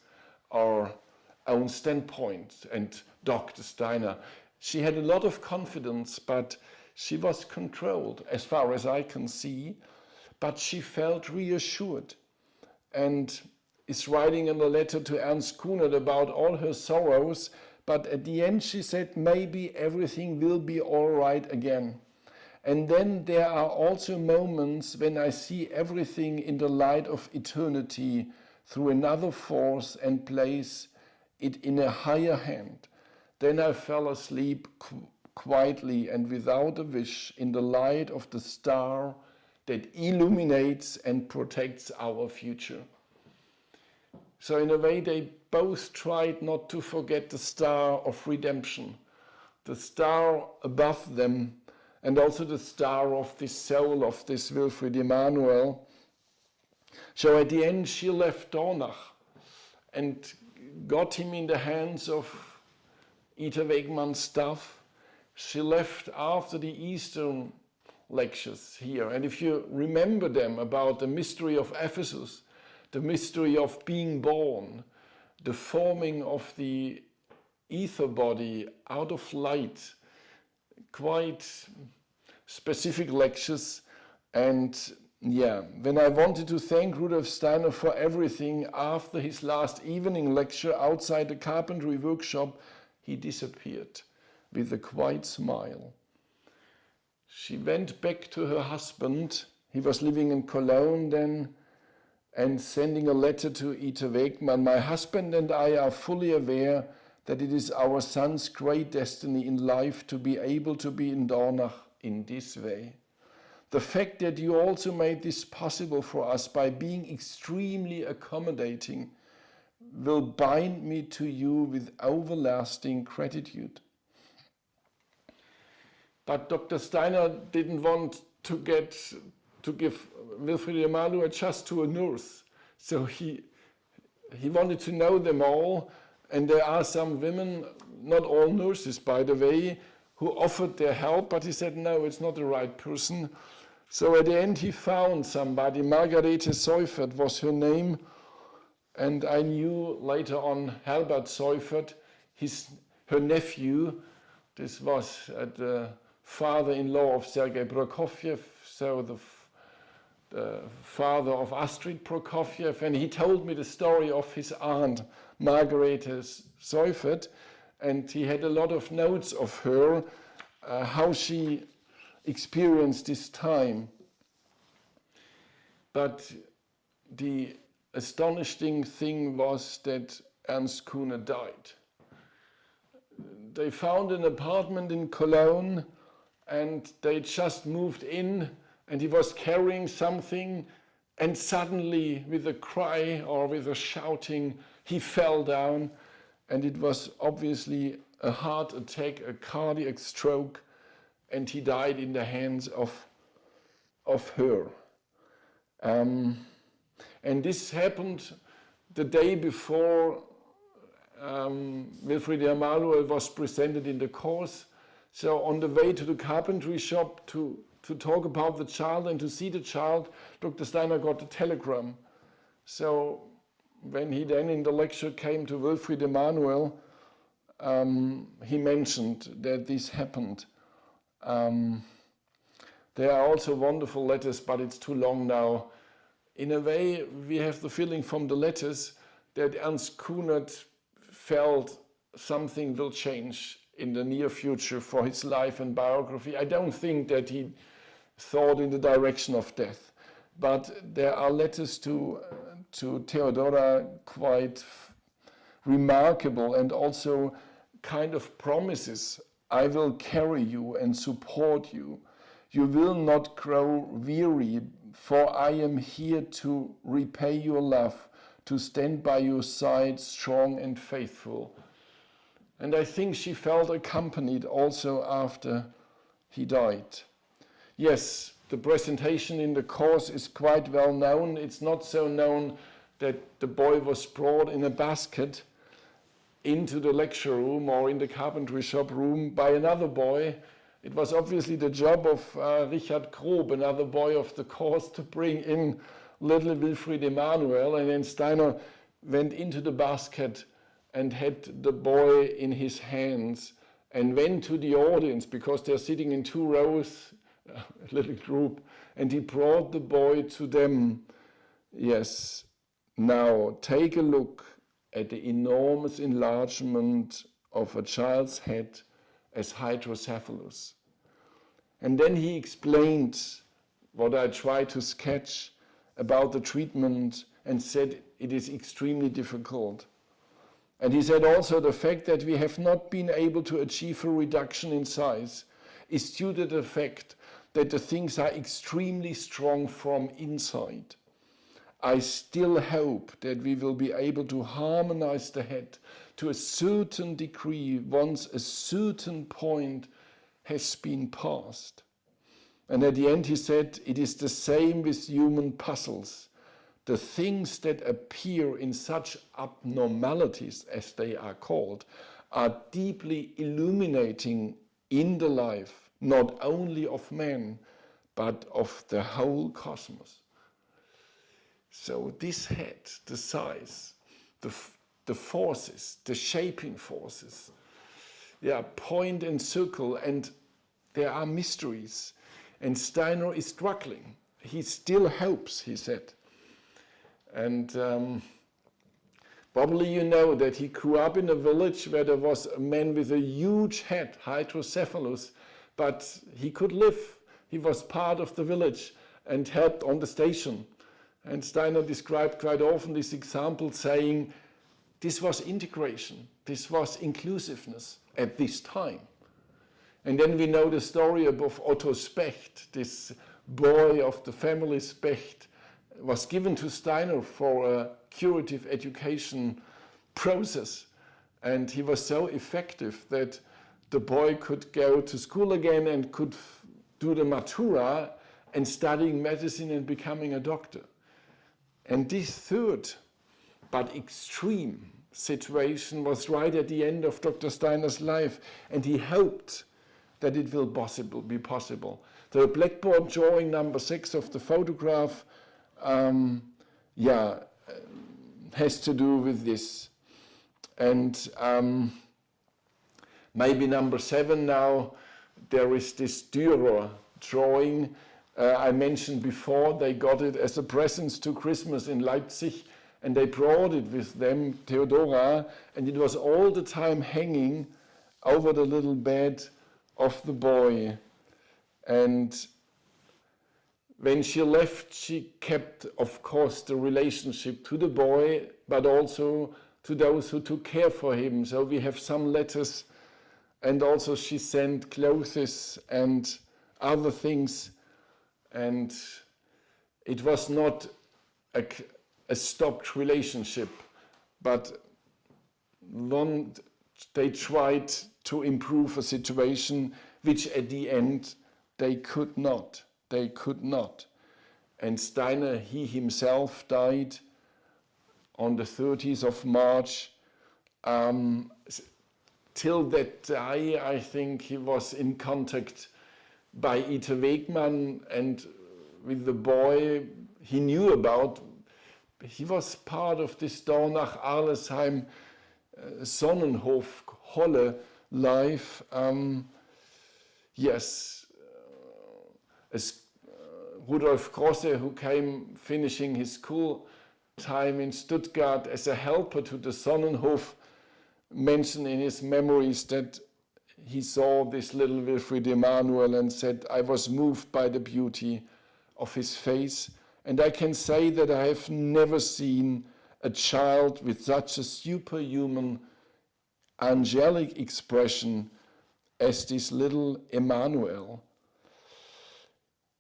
or own standpoint. And Dr. Steiner, she had a lot of confidence, but she was controlled, as far as I can see, but she felt reassured and is writing in a letter to Ernst Kunert about all her sorrows, but at the end she said, maybe everything will be all right again. And then there are also moments when I see everything in the light of eternity through another force and place it in a higher hand. Then I fell asleep quietly and without a wish in the light of the star that illuminates and protects our future. So in a way they both tried not to forget the star of redemption, the star above them, and also the star of this soul of this Wilfried Emanuel. So at the end she left Dornach and got him in the hands of Ita Wegmann's staff. She left after the Easter lectures here. And if you remember them about the mystery of Ephesus, the mystery of being born, the forming of the ether body out of light, quite specific lectures. And yeah, when I wanted to thank Rudolf Steiner for everything after his last evening lecture outside the carpentry workshop, he disappeared with a quiet smile. She went back to her husband. He was living in Cologne then, and sending a letter to Ita Wegmann. My husband and I are fully aware that it is our son's great destiny in life to be able to be in Dornach in this way. The fact that you also made this possible for us by being extremely accommodating will bind me to you with everlasting gratitude. But Dr. Steiner didn't want to give Wilfried Emanuel just to a nurse. So he wanted to know them all. And there are some women, not all nurses by the way, who offered their help, but he said, no, it's not the right person. So at the end he found somebody. Margarete Seufert was her name. And I knew later on Herbert Seufert, her nephew. This was the father-in-law of Sergei Prokofiev, so the father of Astrid Prokofiev, and he told me the story of his aunt, Margarete Seufert, and he had a lot of notes of her, how she experienced this time. But the astonishing thing was that Ernst Kunert died. They found an apartment in Cologne and they just moved in, and he was carrying something, and suddenly with a cry or with a shouting, he fell down, and it was obviously a heart attack, a cardiac stroke, and he died in the hands of her. And this happened the day before Wilfried Emanuel was presented in the course. So on the way to the carpentry shop to talk about the child and to see the child, Dr. Steiner got a telegram. So when he then in the lecture came to Wilfried Emanuel, he mentioned that this happened. There are also wonderful letters, but it's too long now. In a way, we have the feeling from the letters that Ernst Kunert felt something will change in the near future for his life and biography. I don't think that he thought in the direction of death, but there are letters to Theodora quite remarkable, and also kind of promises. I will carry you and support you. You will not grow weary, for I am here to repay your love, to stand by your side strong and faithful. And I think she felt accompanied also after he died. Yes, the presentation in the course is quite well known. It's not so known that the boy was brought in a basket. into the lecture room or in the carpentry shop room by another boy. It was obviously the job of Richard Grob, another boy of the course, to bring in little Wilfried Emanuel, and then Steiner went into the basket and had the boy in his hands and went to the audience, because they're sitting in 2 rows, a little group, and he brought the boy to them. Yes, now take a look at the enormous enlargement of a child's head as hydrocephalus. And then he explained what I tried to sketch about the treatment and said it is extremely difficult. And he said also the fact that we have not been able to achieve a reduction in size is due to the fact that the things are extremely strong from inside. I still hope that we will be able to harmonize the head to a certain degree once a certain point has been passed. And at the end he said, it is the same with human puzzles. The things that appear in such abnormalities, as they are called, are deeply illuminating in the life, not only of man, but of the whole cosmos. So this head, the size, the forces, the shaping forces, they are point and circle, and there are mysteries. And Steiner is struggling. He still hopes, he said. And probably you know that he grew up in a village where there was a man with a huge head, hydrocephalus, but he could live. He was part of the village and helped on the station. And Steiner described quite often this example, saying this was integration, this was inclusiveness at this time. And then we know the story of Otto Specht, this boy of the family Specht, was given to Steiner for a curative education process. And he was so effective that the boy could go to school again and could do the Matura and studying medicine and becoming a doctor. And this third, but extreme situation was right at the end of Dr. Steiner's life, and he hoped that it will be possible. The blackboard drawing number 6 of the photograph has to do with this. And maybe number 7 now, there is this Dürer drawing. I mentioned before, they got it as a present to Christmas in Leipzig, and they brought it with them, Theodora, and it was all the time hanging over the little bed of the boy. And when she left, she kept, of course, the relationship to the boy, but also to those who took care for him. So we have some letters, and also she sent clothes and other things. And it was not a stopped relationship, but they tried to improve a situation which at the end they could not. They could not. And Steiner, he himself died on the 30th of March. Till that day, I think he was in contact by Ita Wegmann, and with the boy he knew about. He was part of this Dornach-Arlesheim Sonnenhof Holle life. As Rudolf Grosse, who came finishing his school time in Stuttgart as a helper to the Sonnenhof, mentioned in his memories that he saw this little Wilfried Emanuel and said, I was moved by the beauty of his face. And I can say that I have never seen a child with such a superhuman, angelic expression as this little Emanuel.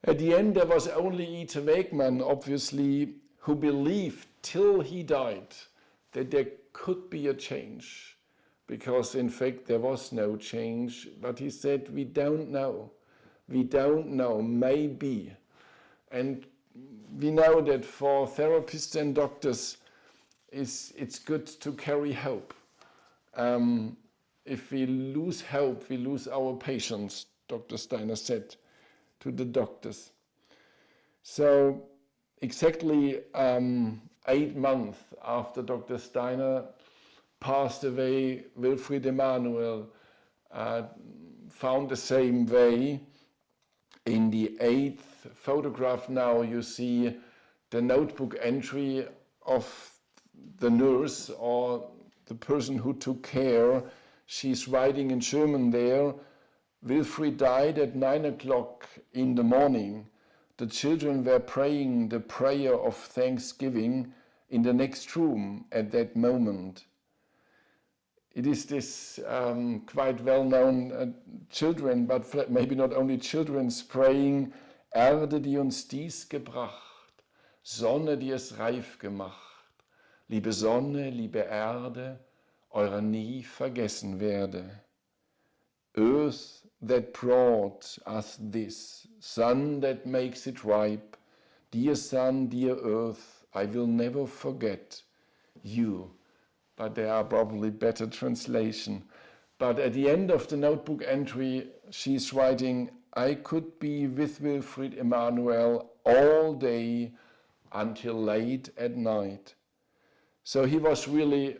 At the end, there was only Ita Wegmann, obviously, who believed till he died that there could be a change, because in fact there was no change. But he said, we don't know, maybe. And we know that for therapists and doctors, it's good to carry hope. If we lose hope, we lose our patience, Dr. Steiner said to the doctors. So exactly 8 months after Dr. Steiner passed away, Wilfried Emanuel found the same way. In the 8th photograph now you see the notebook entry of the nurse or the person who took care. She's writing in German there. Wilfried died at 9 o'clock in the morning. The children were praying the prayer of thanksgiving in the next room at that moment. It is this quite well-known children, but maybe not only children's praying, Erde, die uns dies gebracht, Sonne, die es reif gemacht, liebe Sonne, liebe Erde, eurer nie vergessen werde. Earth that brought us this, sun that makes it ripe, dear sun, dear earth, I will never forget you. But there are probably better translation. But at the end of the notebook entry, she's writing, I could be with Wilfried Emanuel all day until late at night. So he was really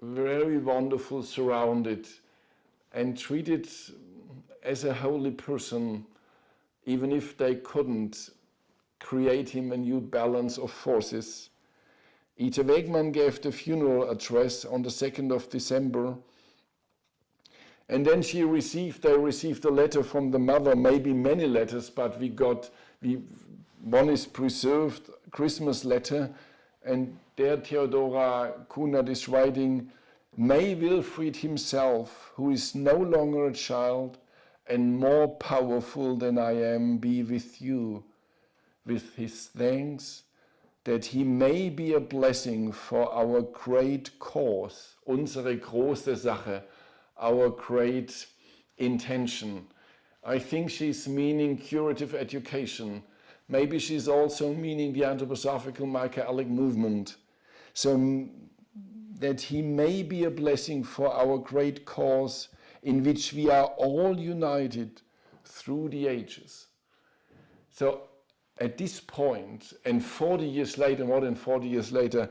very wonderful, surrounded and treated as a holy person, even if they couldn't create him a new balance of forces. Ita Wegman gave the funeral address on the 2nd of December. And then they received a letter from the mother, maybe many letters, but one is preserved, Christmas letter, and there Theodora Kunert is writing, may Wilfried himself, who is no longer a child and more powerful than I am, be with you, with his thanks, that he may be a blessing for our great cause, unsere große Sache, our great intention. I think she's meaning curative education. Maybe she's also meaning the anthroposophical Michaelic movement. So that he may be a blessing for our great cause in which we are all united through the ages. So at this point, and 40 years later, more than 40 years later,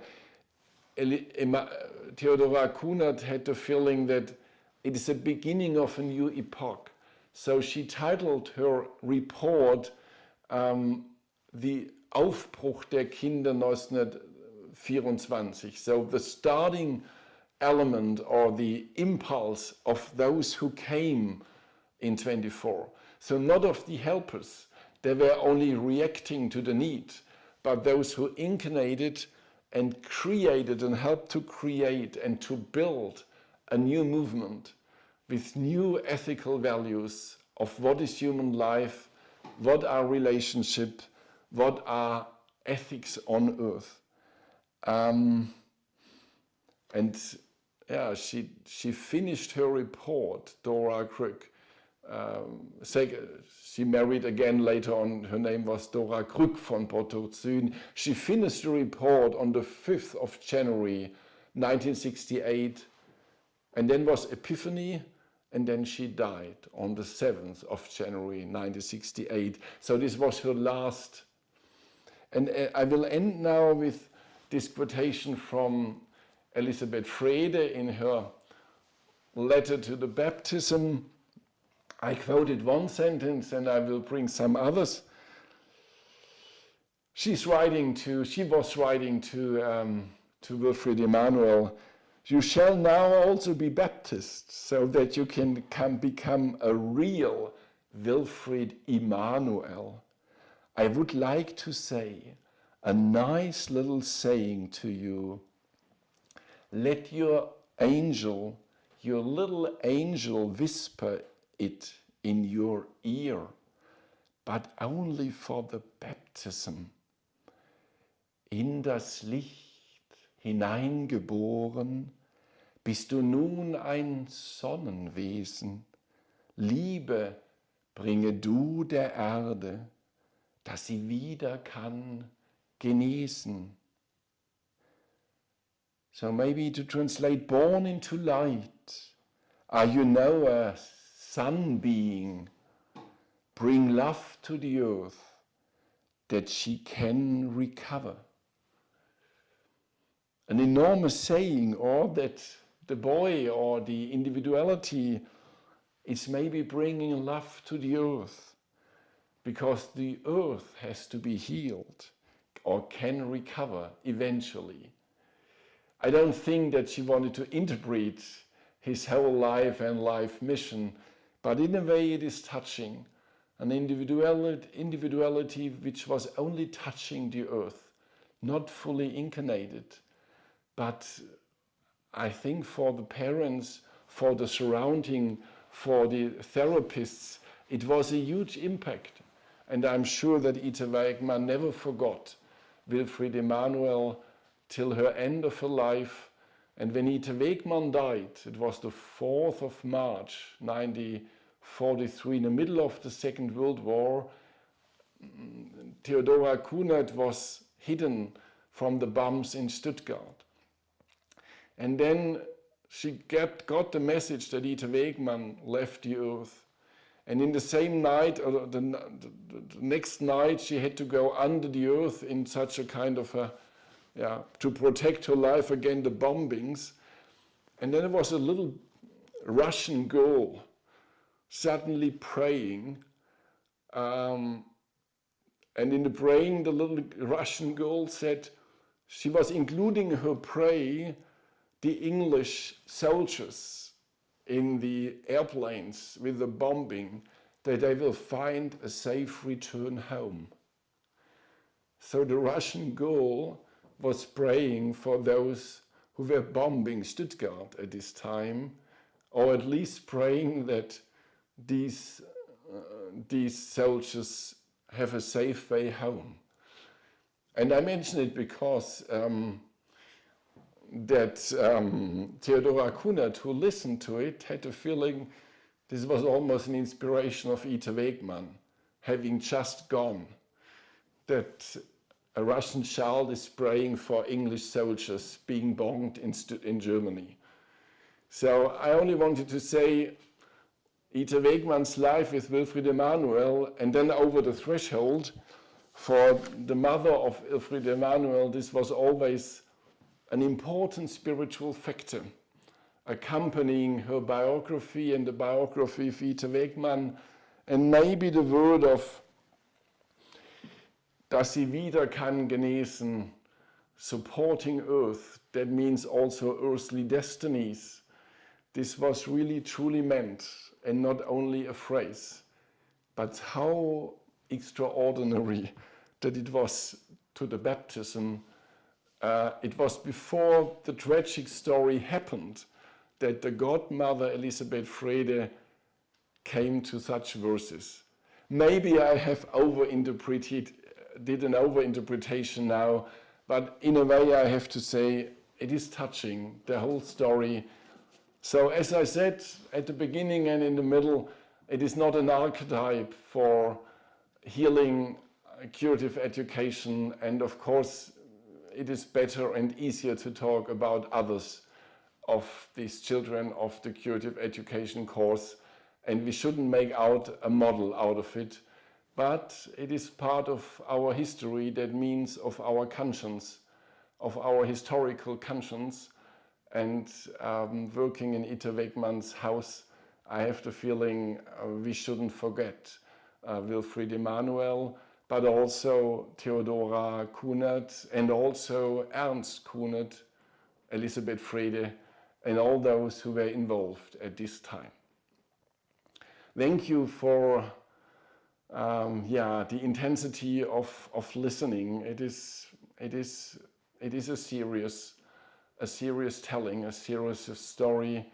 Theodora Kunert had the feeling that it is the beginning of a new epoch. So she titled her report The Aufbruch der Kinder 1924. So the starting element or the impulse of those who came in 24. So not of the helpers. They were only reacting to the need, but those who incarnated and created and helped to create and to build a new movement with new ethical values of what is human life, what are relationships, what are ethics on earth. She finished her report, Dora Krück. She married again later on, her name was Dora Krück von Potocin. She finished the report on the 5th of January 1968, and then was Epiphany, and then she died on the 7th of January 1968. So this was her last. And I will end now with this quotation from Elisabeth Frede in her letter to the baptism. I quoted one sentence and I will bring some others. She was writing to Wilfried Emanuel, you shall now also be Baptist so that you can become a real Wilfried Emanuel. I would like to say a nice little saying to you. Let your little angel whisper it in your ear, but only for the baptism. In das Licht hineingeboren, bist du nun ein Sonnenwesen. Liebe bringe du der Erde, dass sie wieder kann genesen. So maybe to translate born into light, are you now a sun being, bring love to the earth that she can recover. An enormous saying, or that the boy or the individuality is maybe bringing love to the earth because the earth has to be healed or can recover eventually. I don't think that she wanted to interpret his whole life and life mission, but in a way it is touching. An individuality which was only touching the earth, not fully incarnated. But I think for the parents, for the surrounding, for the therapists, it was a huge impact. And I'm sure that Ita Weigmann never forgot Wilfried Emanuel till her end of her life. And when Ita Weigmann died, it was the 4th of March, 1943, in the middle of the Second World War. Theodora Kunert was hidden from the bombs in Stuttgart. And then she got the message that Ita Weigmann left the earth. And in the same night, or the next night, she had to go under the earth in such a kind of to protect her life against the bombings. And then there was a little Russian girl suddenly praying. And in the praying, the little Russian girl said, she was including her prayer, the English soldiers in the airplanes with the bombing, that they will find a safe return home. So the Russian girl was praying for those who were bombing Stuttgart at this time, or at least praying that these soldiers have a safe way home. And I mention it because Theodora Kunert, who listened to it, had the feeling this was almost an inspiration of Ita Weigmann, having just gone, that a Russian child is praying for English soldiers being bombed in Germany. So I only wanted to say Ita Weigmann's life with Wilfried Emanuel, and then over the threshold, for the mother of Wilfried Emanuel, this was always an important spiritual factor, accompanying her biography and the biography of Ita Weigmann, and maybe the word of dass sie wieder kann genesen, supporting earth, that means also earthly destinies. This was really truly meant, and not only a phrase, but how extraordinary that it was to the baptism. It was before the tragic story happened that the godmother Elisabeth Frede came to such verses. Maybe I have did an overinterpretation now, but in a way I have to say it is touching, the whole story. So as I said at the beginning and in the middle, it is not an archetype for healing, curative education, and of course it is better and easier to talk about others of these children of the curative education course, and we shouldn't make out a model out of it, but it is part of our history, that means of our conscience, of our historical conscience. And working in Ita Weigmann's house, I have the feeling we shouldn't forget Wilfried Emanuel, but also Theodora Kunert, and also Ernst Kunert, Elisabeth Frede, and all those who were involved at this time. Thank you for the intensity of listening. It is a serious telling, a serious story,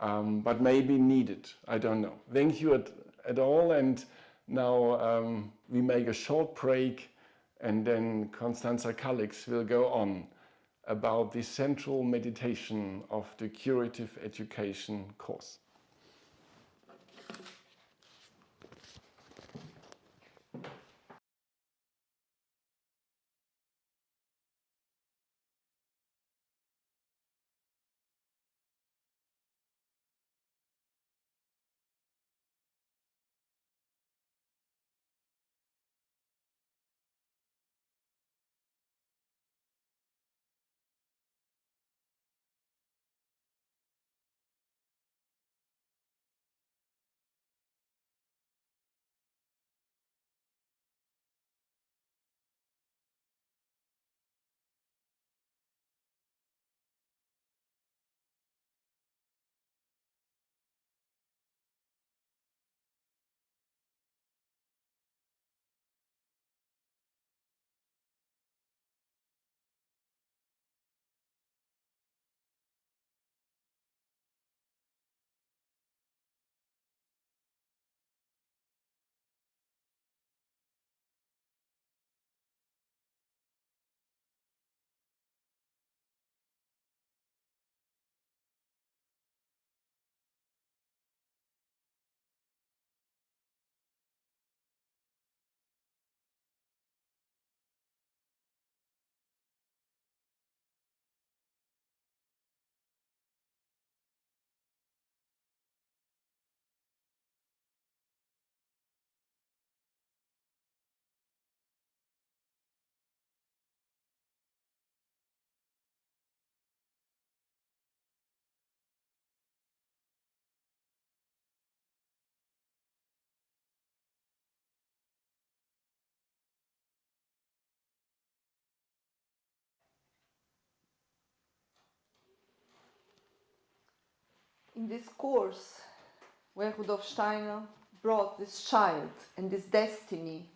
but maybe needed. I don't know. Thank you at all, and now we make a short break, and then Constanza Kalix will go on about the central meditation of the curative education course. in this course where Rudolf Steiner brought this child and this destiny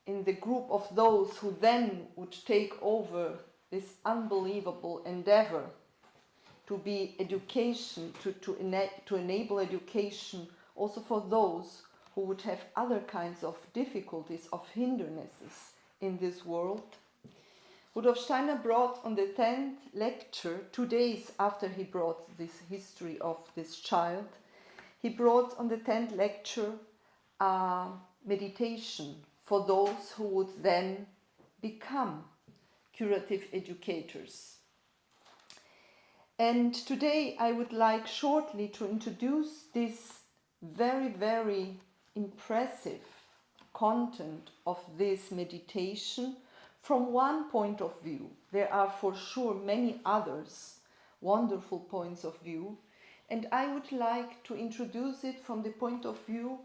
in the group of those who then would take over this unbelievable endeavor to be education, to enable education also for those who would have other kinds of difficulties, of hindrances in this world. Rudolf Steiner brought on the 10th lecture, 2 days after he brought this history of this child, he brought on the 10th lecture a meditation for those who would then become curative educators. And today I would like shortly to introduce this very, very impressive content of this meditation from one point of view. There are for sure many others, wonderful points of view, and I would like to introduce it from the point of view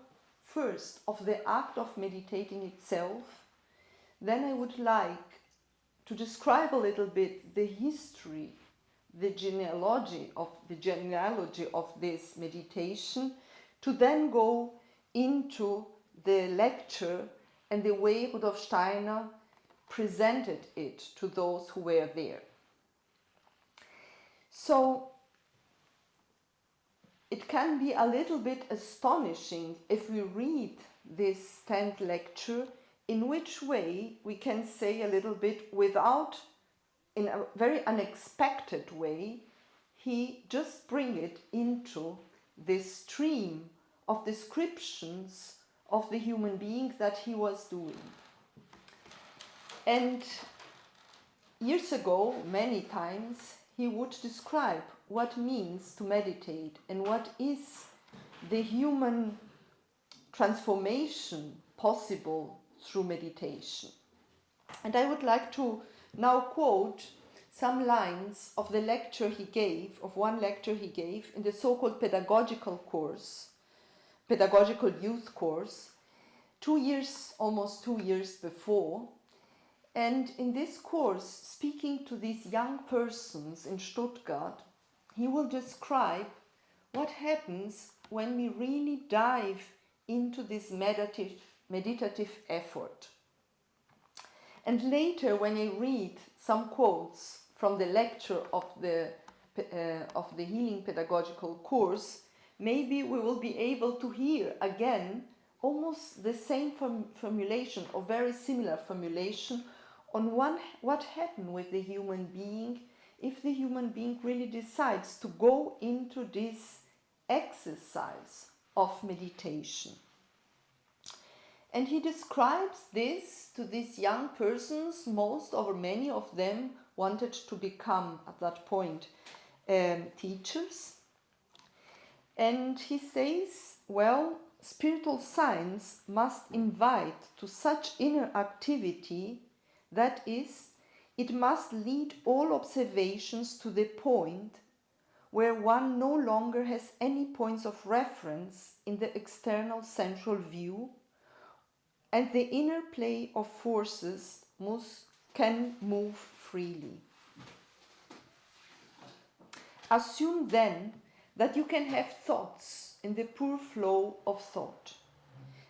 first of the act of meditating itself. Then I would like to describe a little bit the history, the genealogy of this meditation, to then go into the lecture and the way Rudolf Steiner presented it to those who were there. So it can be a little bit astonishing if we read this 10th lecture, in which way we can say a little bit without, in a very unexpected way, he just bring it into this stream of descriptions of the human beings that he was doing. And years ago, many times, he would describe what means to meditate and what is the human transformation possible through meditation. And I would like to now quote some lines of the lecture he gave, of one lecture he gave in the so-called pedagogical course, pedagogical youth course, almost 2 years before. And in this course, speaking to these young persons in Stuttgart, he will describe what happens when we really dive into this meditative effort. And later, when I read some quotes from the lecture of the healing pedagogical course, maybe we will be able to hear again almost the same formulation or very similar formulation on what happened with the human being if the human being really decides to go into this exercise of meditation. And he describes this to these young persons. Most or many of them wanted to become, at that point, teachers. And he says, well, spiritual science must invite to such inner activity, that is, it must lead all observations to the point where one no longer has any points of reference in the external central view, and the inner play of forces can move freely. Assume then that you can have thoughts in the pure flow of thought.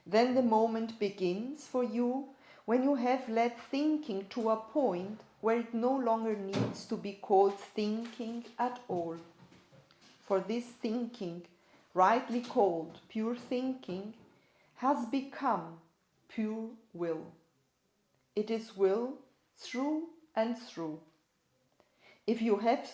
Then the moment begins for you when you have led thinking to a point where it no longer needs to be called thinking at all. For this thinking, rightly called pure thinking, has become pure will. It is will through and through. If you have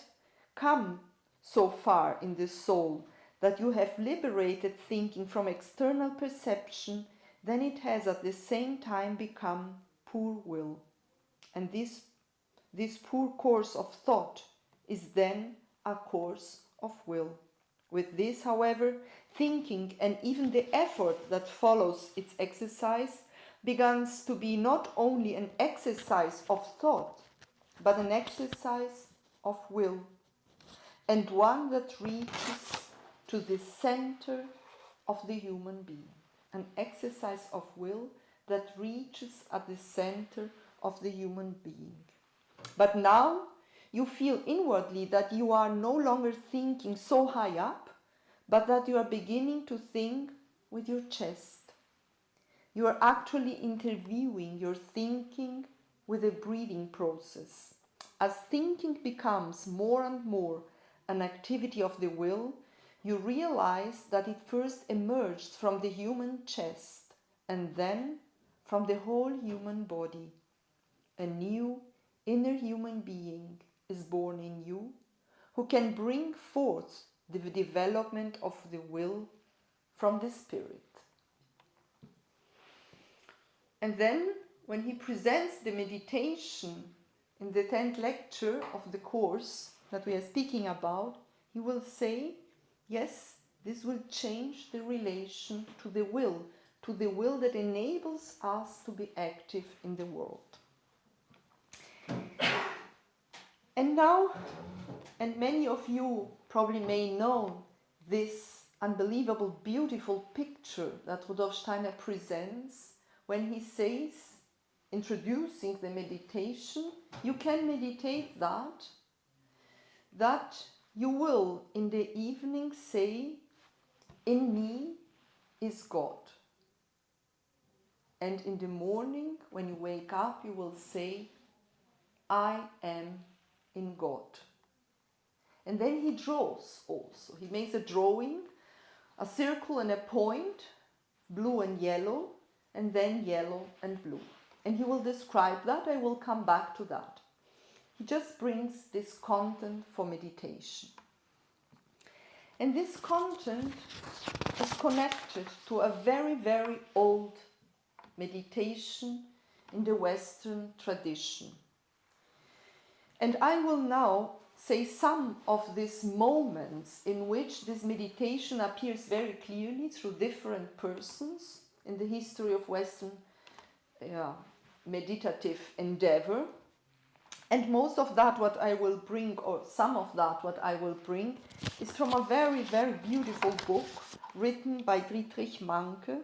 come so far in the soul that you have liberated thinking from external perception, then it has at the same time become pure will. And this pure course of thought is then a course of will. With this, however, thinking and even the effort that follows its exercise begins to be not only an exercise of thought, but an exercise of will, and one that reaches to the center of the human being. An exercise of will that reaches at the center of the human being. But now you feel inwardly that you are no longer thinking so high up, but that you are beginning to think with your chest. You are actually interviewing your thinking with a breathing process. As thinking becomes more and more an activity of the will, you realize that it first emerged from the human chest and then from the whole human body. A new inner human being is born in you who can bring forth the development of the will from the spirit. And then, when he presents the meditation in the 10th lecture of the course that we are speaking about, he will say, yes, this will change the relation to the will that enables us to be active in the world. And now, and many of you probably may know this unbelievable, beautiful picture that Rudolf Steiner presents when he says, introducing the meditation, you can meditate that you will in the evening say, in me is God. And in the morning, when you wake up, you will say, I am in God. And then he draws also. He makes a drawing, a circle and a point, blue and yellow, and then yellow and blue. And he will describe that. I will come back to that. He just brings this content for meditation. And this content is connected to a very, very old meditation in the Western tradition. And I will now say some of these moments in which this meditation appears very clearly through different persons in the history of Western meditative endeavor. And most of that what I will bring, or some of that what I will bring, is from a very, very beautiful book written by Dietrich Manke,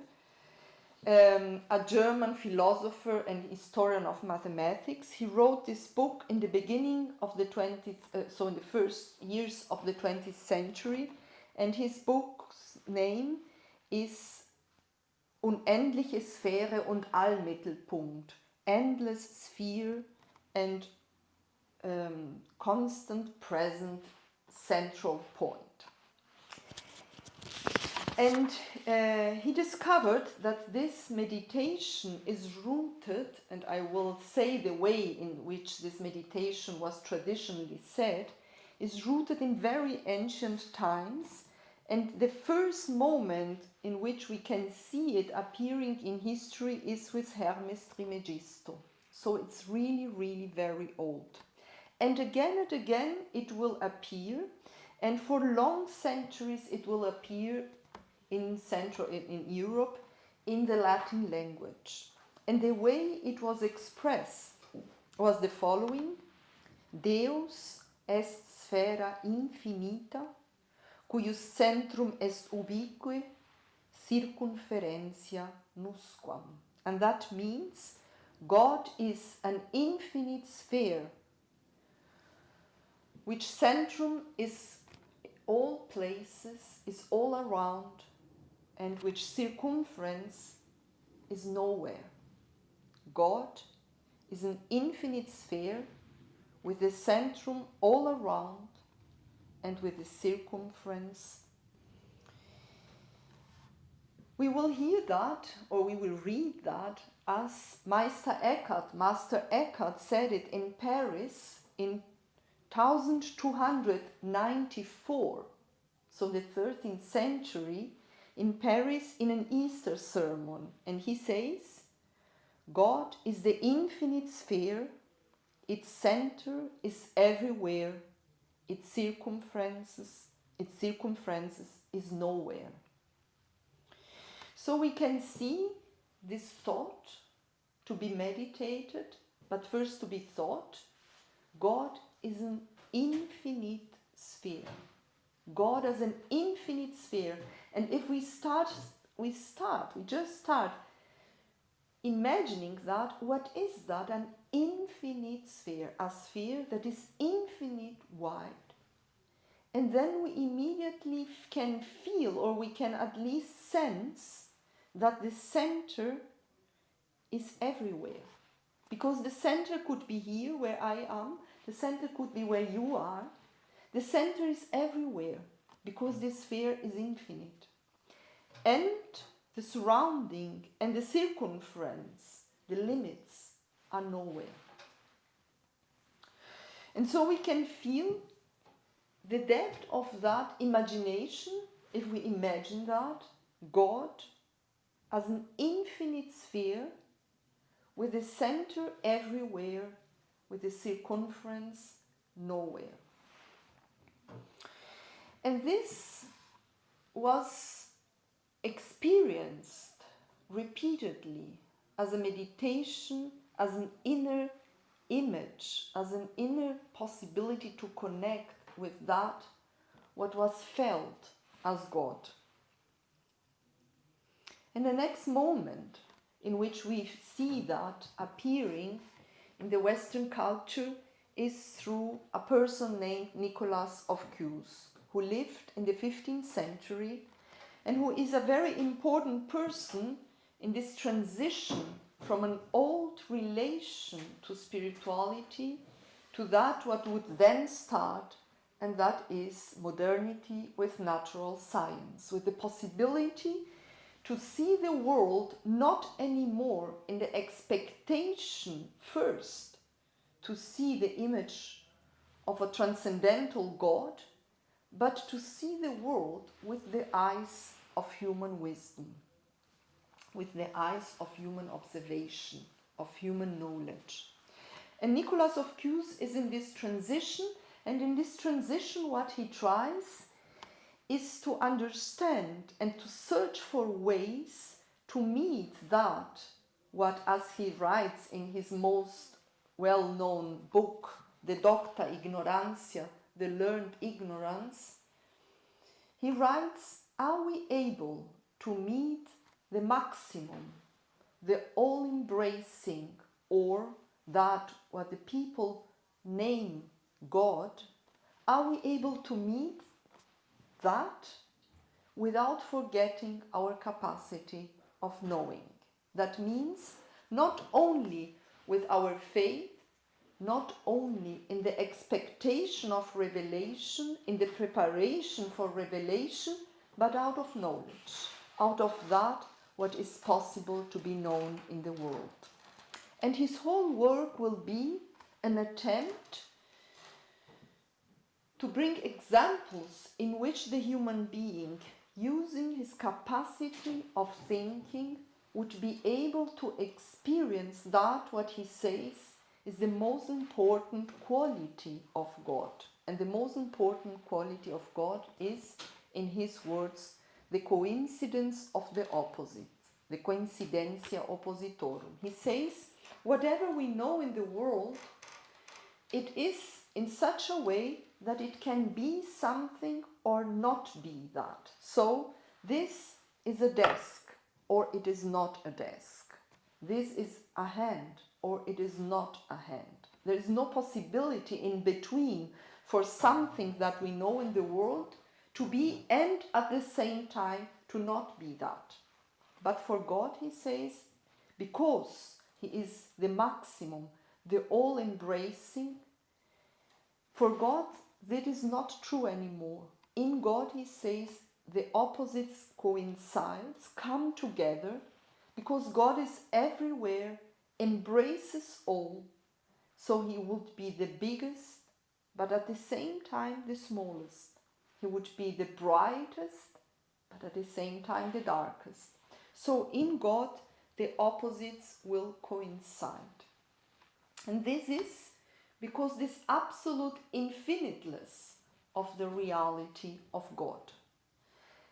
a German philosopher and historian of mathematics. He wrote this book in the beginning of the in the first years of the 20th century, and his book's name is Unendliche Sphäre und Allmittelpunkt, Endless Sphere and Constant Present Central Point. And he discovered that this meditation is rooted, and I will say the way in which this meditation was traditionally said, is rooted in very ancient times. And the first moment in which we can see it appearing in history is with Hermes Trismegisto. So it's really, really very old. And again it will appear, and for long centuries it will appear in Europe in the Latin language. And the way it was expressed was the following: Deus est sphera infinita, cuius centrum est ubique, circumferentia nusquam. And that means God is an infinite sphere, which centrum is all places, is all around, and which circumference is nowhere. God is an infinite sphere with the centrum all around and with the circumference. We will hear that, or we will read that, as Master Eckhart said it in Paris in 1294, so the 13th century, in Paris in an Easter sermon. And he says, God is the infinite sphere, its center is everywhere, its circumferences is nowhere. So we can see this thought to be meditated, but first to be thought. God is an infinite sphere. God as an infinite sphere. And if we just start imagining that, what is that? An infinite sphere, a sphere that is infinite wide. And then we immediately can feel, or we can at least sense, that the center is everywhere. Because the center could be here where I am, the center could be where you are. The center is everywhere because this sphere is infinite. And the surrounding and the circumference, the limits, are nowhere. And so we can feel the depth of that imagination if we imagine that God as an infinite sphere with a center everywhere, with a circumference nowhere. And this was experienced repeatedly as a meditation, as an inner image, as an inner possibility to connect with that what was felt as God. And the next moment in which we see that appearing in the Western culture is through a person named Nicholas of Cues, who lived in the 15th century and who is a very important person in this transition from an old relation to spirituality to that what would then start, and that is modernity with natural science, with the possibility to see the world not anymore in the expectation first to see the image of a transcendental God, but to see the world with the eyes of human wisdom, with the eyes of human observation, of human knowledge. And Nicholas of Cues is in this transition, and in this transition what he tries is to understand and to search for ways to meet that what, as he writes in his most well-known book, the Docta Ignorantia, the learned ignorance, he writes, are we able to meet the maximum, the all-embracing, or that what the people name God, are we able to meet that without forgetting our capacity of knowing? That means not only with our faith, not only in the expectation of revelation, in the preparation for revelation, but out of knowledge, out of that what is possible to be known in the world. And his whole work will be an attempt to bring examples in which the human being, using his capacity of thinking, would be able to experience that what he says is the most important quality of God. And the most important quality of God is, in his words, the coincidence of the opposites, the coincidentia oppositorum. He says, whatever we know in the world, it is in such a way that it can be something or not be that. So this is a desk or it is not a desk. This is a hand or it is not a hand. There is no possibility in between for something that we know in the world to be and at the same time to not be that. But for God, he says, because he is the maximum, the all-embracing, for God, that is not true anymore. In God, he says, the opposites coincide, come together, because God is everywhere, embraces all, so he would be the biggest, but at the same time the smallest. He would be the brightest, but at the same time the darkest. So in God, the opposites will coincide. And this is because this absolute infiniteness of the reality of God.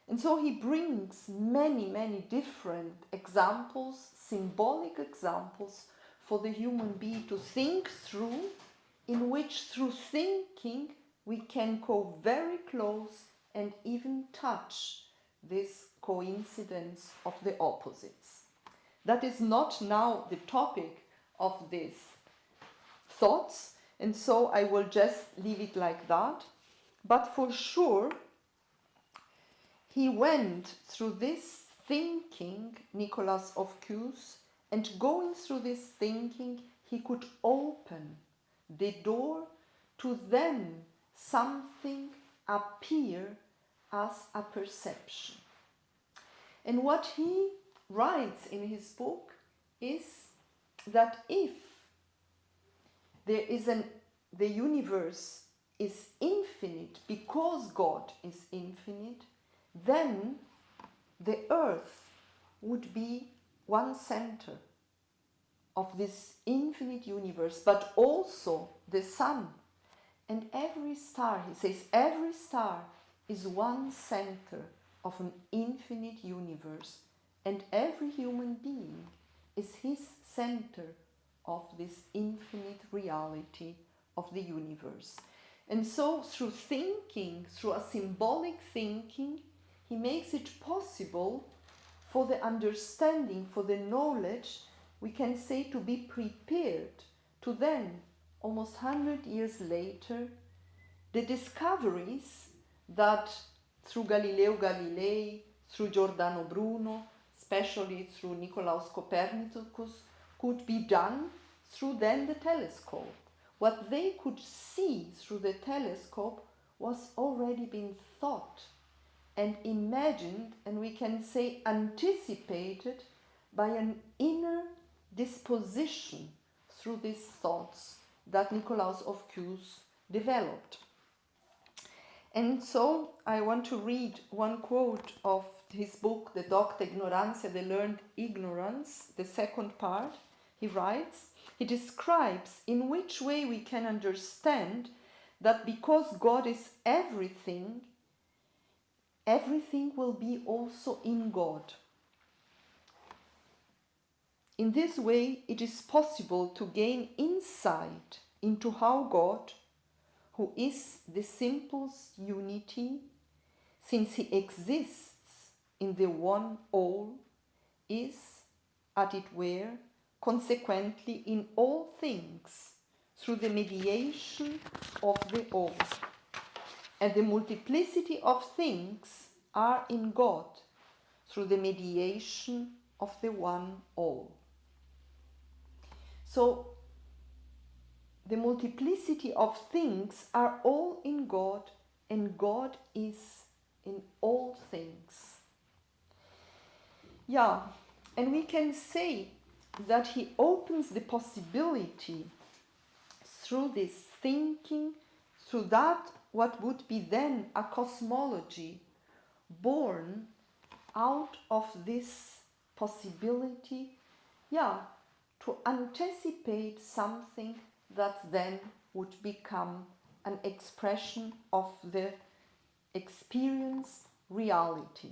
And so he brings many, many different examples, symbolic examples for the human being to think through, in which through thinking we can go very close and even touch this coincidence of the opposites. That is not now the topic of these thoughts, and so I will just leave it like that. But for sure, he went through this thinking, Nicholas of Cues, and going through this thinking, he could open the door to then something appear as a perception. And what he writes in his book is that if the universe is infinite because God is infinite, then the earth would be one center of this infinite universe, but also the sun. And every star, he says, every star is one center of an infinite universe, and every human being is his center of this infinite reality of the universe. And so through thinking, through a symbolic thinking, he makes it possible for the understanding, for the knowledge, we can say, to be prepared to then, almost 100 years later, the discoveries that through Galileo Galilei, through Giordano Bruno, especially through Nicolaus Copernicus, could be done through then the telescope. What they could see through the telescope was already been thought and imagined, and we can say anticipated by an inner disposition through these thoughts that Nicolaus of Cues developed. And so I want to read one quote of his book, The Docta Ignorantia, The Learned Ignorance, the second part. He writes, he describes in which way we can understand that because God is everything, everything will be also in God. In this way, it is possible to gain insight into how God, who is the simplest unity, since he exists in the one all, is, as it were, consequently in all things, through the mediation of the all. And the multiplicity of things are in God, through the mediation of the one all. So, the multiplicity of things are all in God, and God is in all things. Yeah, and we can say that he opens the possibility through this thinking, through that what would be then a cosmology born out of this possibility, to anticipate something that then would become an expression of the experienced reality.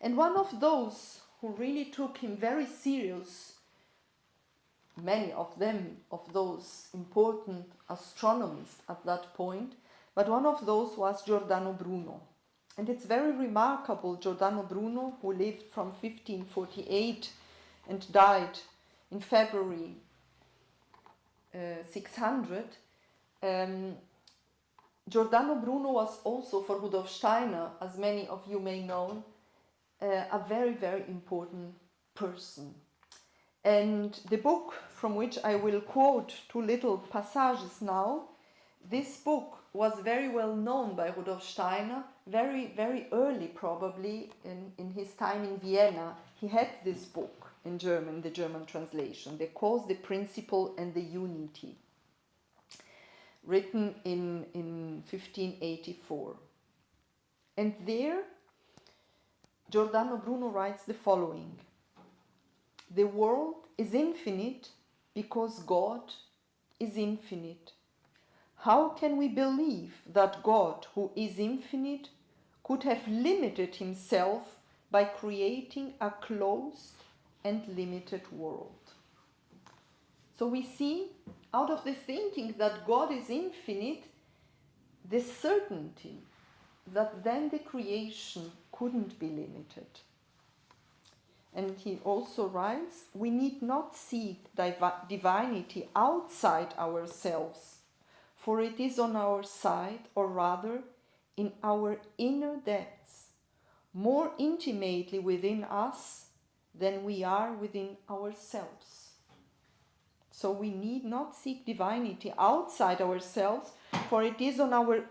And one of those who really took him very serious, many of them, of those important astronomers at that point, but one of those was Giordano Bruno. And it's very remarkable, Giordano Bruno, who lived from 1548 and died in February 600. Giordano Bruno was also, for Rudolf Steiner, as many of you may know, a very, very important person. And the book from which I will quote two little passages now, this book was very well known by Rudolf Steiner, very, very early probably in his time in Vienna. He had this book in German, the German translation, The Cause, the Principle and the Unity, written in 1584. And there, Giordano Bruno writes the following: the world is infinite because God is infinite. How can we believe that God, who is infinite, could have limited himself by creating a closed and limited world? So we see, out of the thinking that God is infinite, the certainty that then the creation couldn't be limited. And he also writes, we need not seek divinity outside ourselves, for it is on our side, or rather in our inner depths, more intimately within us than we are within ourselves. So we need not seek divinity outside ourselves, for it is on our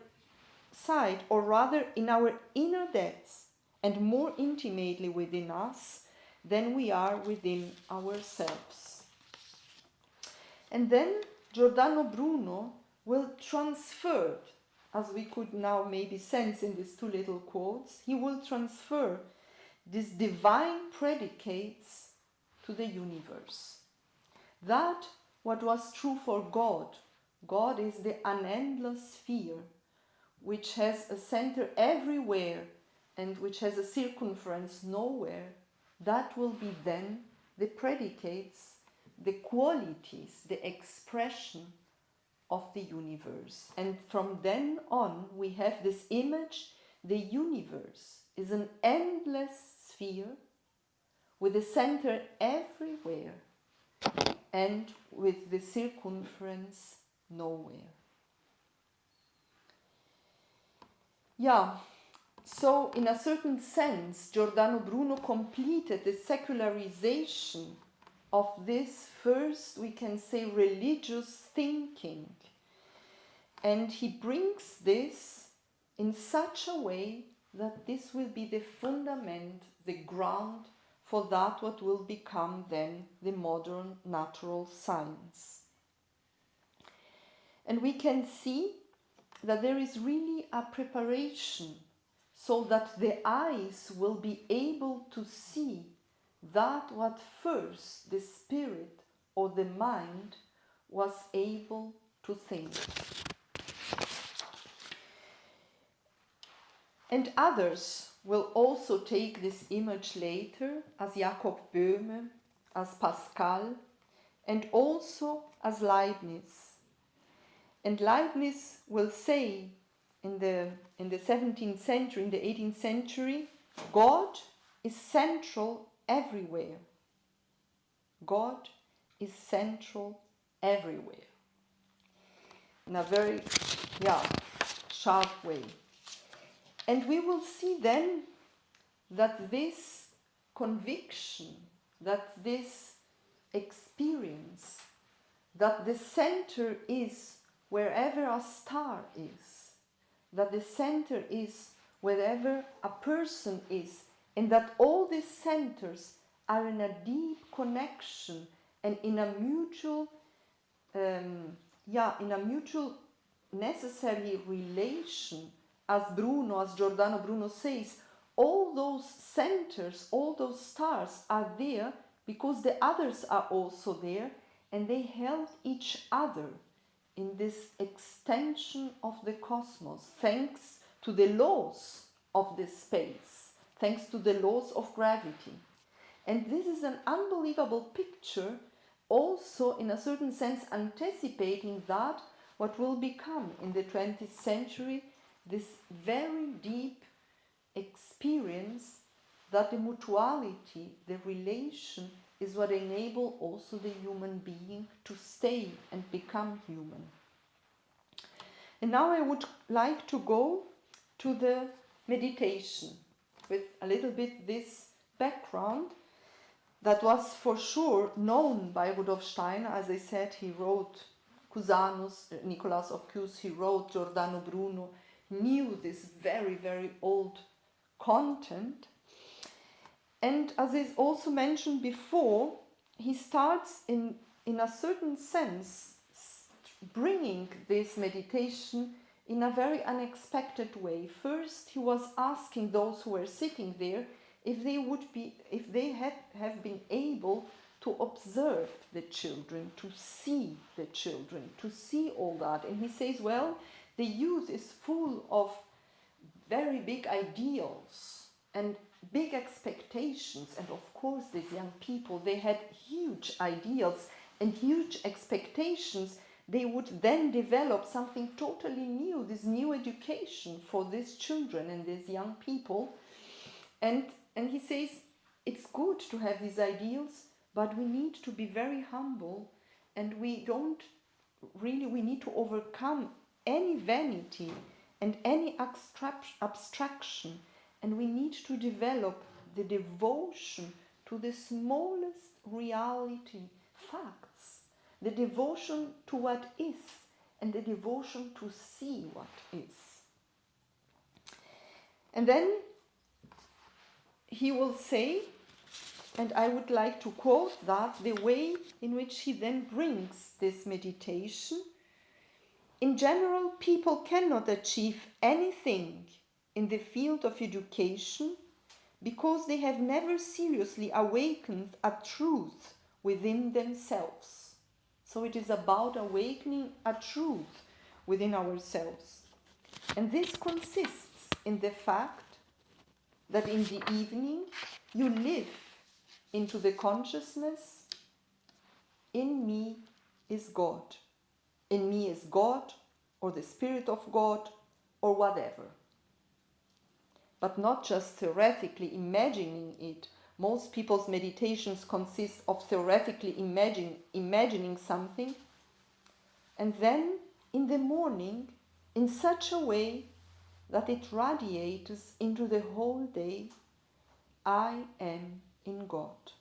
side, or rather in our inner depths, and more intimately within us than we are within ourselves. And then Giordano Bruno will transfer, as we could now maybe sense in these two little quotes, he will transfer these divine predicates to the universe. That what was true for God, God is the unendless sphere, which has a center everywhere and which has a circumference nowhere, that will be then the predicates, the qualities, the expression of the universe. And from then on we have this image, the universe is an endless sphere with a center everywhere and with the circumference nowhere. Yeah, so in a certain sense, Giordano Bruno completed the secularization of this first, we can say, religious thinking. And he brings this in such a way that this will be the fundament, the ground for that what will become then the modern natural science. And we can see that there is really a preparation so that the eyes will be able to see that what first the spirit or the mind was able to think. And others will also take this image later, as Jakob Böhme, as Pascal, and also as Leibniz. And Leibniz will say in the 17th century, in the 18th century, God is central everywhere. God is central everywhere. In a very, sharp way. And we will see then that this conviction, that this experience, that the center is wherever a star is, that the center is wherever a person is, and that all these centers are in a deep connection and in a mutual, necessary relation, as Giordano Bruno says, all those centers, all those stars are there because the others are also there, and they help each other in this extension of the cosmos, thanks to the laws of the space, thanks to the laws of gravity. And this is an unbelievable picture, also in a certain sense anticipating that what will become in the 20th century, this very deep experience that the mutuality, the relation, is what enables also the human being to stay and become human. And now I would like to go to the meditation with a little bit this background that was for sure known by Rudolf Steiner. As I said, he wrote Cusanus, Nicolaus of Cues, he wrote Giordano Bruno, knew this very, very old content. And as is also mentioned before, he starts in a certain sense bringing this meditation in a very unexpected way. First, he was asking those who were sitting there if they have been able to observe the children, to see the children, to see all that. And he says, well, the youth is full of very big ideals and big expectations, and of course these young people, they had huge ideals and huge expectations. They would then develop something totally new, this new education for these children and these young people. And he says, it's good to have these ideals, but we need to be very humble, and we need to overcome any vanity and any abstraction, and we need to develop the devotion to the smallest reality, facts, the devotion to what is, and the devotion to see what is. And then he will say, and I would like to quote that, the way in which he then brings this meditation. In general, people cannot achieve anything in the field of education because they have never seriously awakened a truth within themselves. So it is about awakening a truth within ourselves. And this consists in the fact that in the evening you live into the consciousness, in me is God. In me is God, or the Spirit of God, or whatever. But not just theoretically imagining it. Most people's meditations consist of theoretically imagining something, and then in the morning in such a way that it radiates into the whole day, I am in God.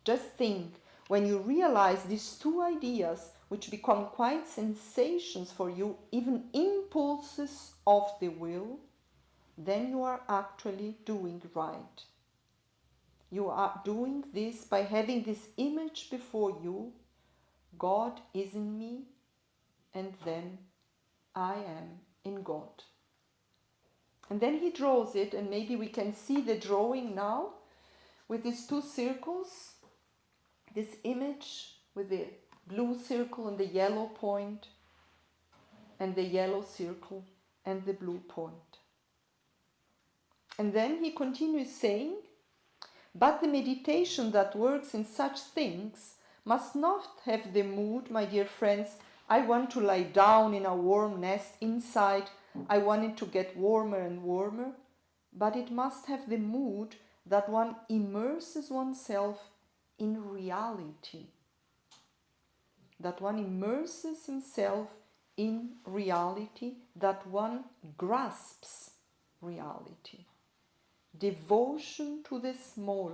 Just think, when you realize these two ideas, which become quite sensations for you, even impulses of the will, then you are actually doing right. You are doing this by having this image before you, God is in me, and then I am in God. And then he draws it, and maybe we can see the drawing now with these two circles, this image with the blue circle and the yellow point, and the yellow circle and the blue point. And then he continues saying, but the meditation that works in such things must not have the mood, my dear friends, I want to lie down in a warm nest inside, I want it to get warmer and warmer, but it must have the mood that one immerses oneself in reality. That one immerses himself in reality, that one grasps reality. Devotion to the small,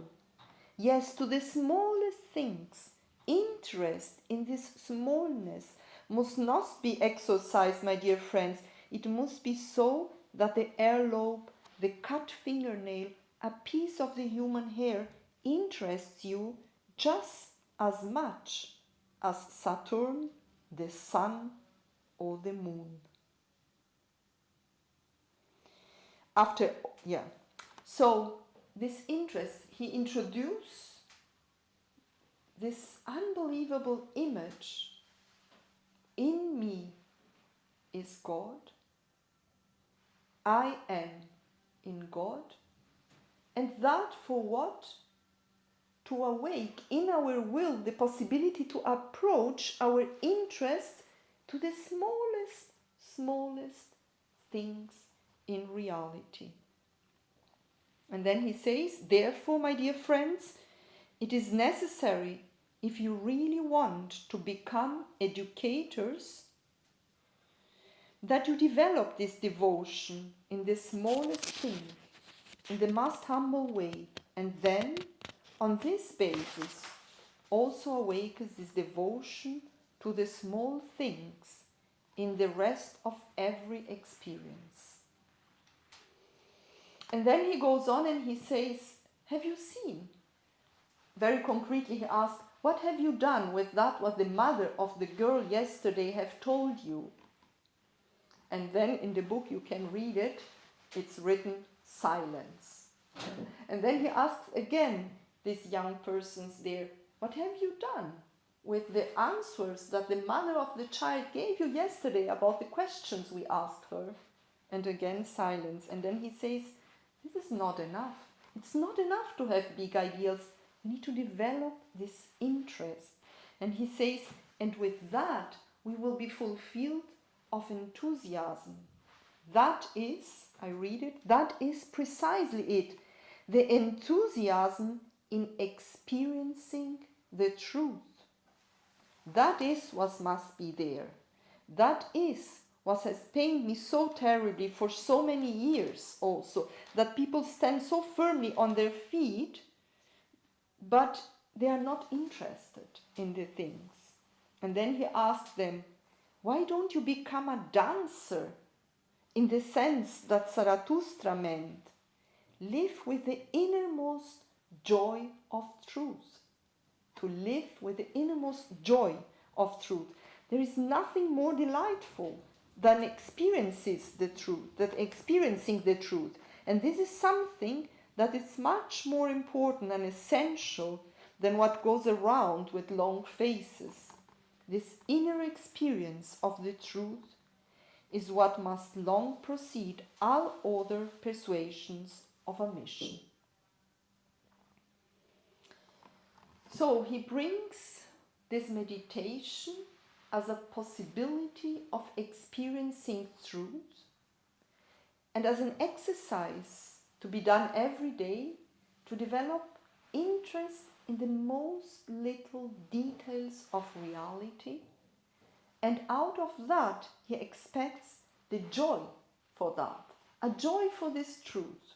yes, to the smallest things. Interest in this smallness must not be exercised, my dear friends. It must be so that the earlobe, the cut fingernail, a piece of the human hair interests you just as much as Saturn, the sun, or the moon. So this interest, he introduced this unbelievable image, in me is God, I am in God, and that for what? To awake in our will the possibility to approach our interest to the smallest things in reality. And then he says, therefore, my dear friends, it is necessary, if you really want to become educators, that you develop this devotion in the smallest thing, in the most humble way, and then, on this basis, also awakens this devotion to the small things in the rest of every experience. And then he goes on and he says, have you seen? Very concretely he asks, what have you done with that what the mother of the girl yesterday have told you? And then in the book you can read it, it's written silence. And then he asks again these young persons there, what have you done with the answers that the mother of the child gave you yesterday about the questions we asked her? And again silence. And then he says, this is not enough. It's not enough to have big ideals. We need to develop this interest. And he says, and with that we will be fulfilled of enthusiasm. That is, I read it, that is precisely it. The enthusiasm in experiencing the truth. That is what must be there. That is what has pained me so terribly for so many years also, that people stand so firmly on their feet, but they are not interested in the things. And then he asked them, why don't you become a dancer in the sense that Zarathustra meant? Live with the innermost joy of truth. To live with the innermost joy of truth. There is nothing more delightful than experiencing the truth. And this is something that is much more important and essential than what goes around with long faces. This inner experience of the truth is what must long precede all other persuasions of a mission. So he brings this meditation as a possibility of experiencing truth and as an exercise to be done every day to develop interest in the most little details of reality, and out of that he expects the joy for that, a joy for this truth.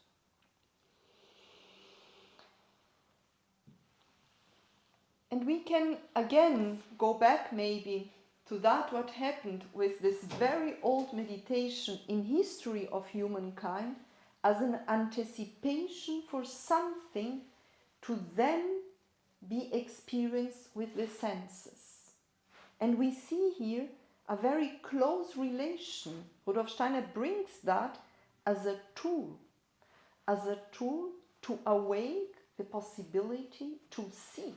And we can again go back maybe to that what happened with this very old meditation in history of humankind as an anticipation for something to then be experienced with the senses. And we see here a very close relation. Rudolf Steiner brings that as a tool to awake the possibility to see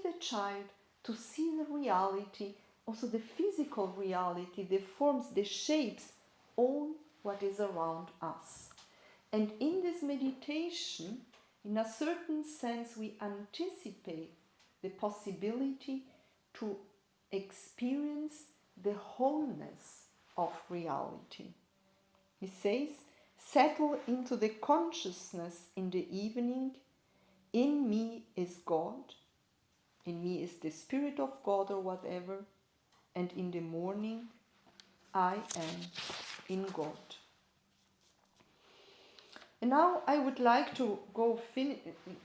the child, to see the reality, also the physical reality, the forms, the shapes, all what is around us. And in this meditation, in a certain sense, we anticipate the possibility to experience the wholeness of reality. He says, settle into the consciousness in the evening, in me is God, in me is the Spirit of God or whatever, and in the morning I am in God. And now I would like to go into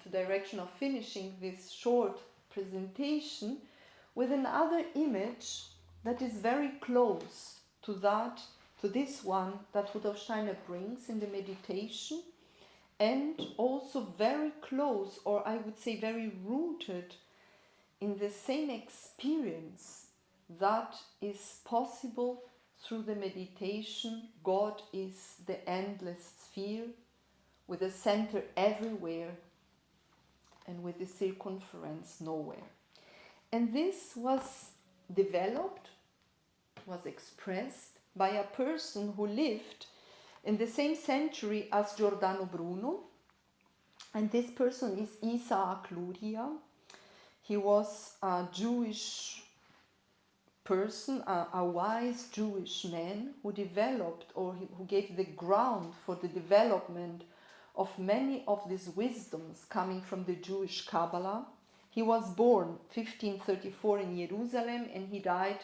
the direction of finishing this short presentation with another image that is very close to this one that Rudolf Steiner brings in the meditation, and also very close, or I would say very rooted in the same experience that is possible through the meditation. God is the endless sphere, with a center everywhere and with a circumference nowhere. And this was developed, was expressed by a person who lived in the same century as Giordano Bruno. And this person is Isaac Luria. He was a Jewish person, a wise Jewish man who developed, or who gave the ground for the development of many of these wisdoms coming from the Jewish Kabbalah. He was born 1534 in Jerusalem, and he died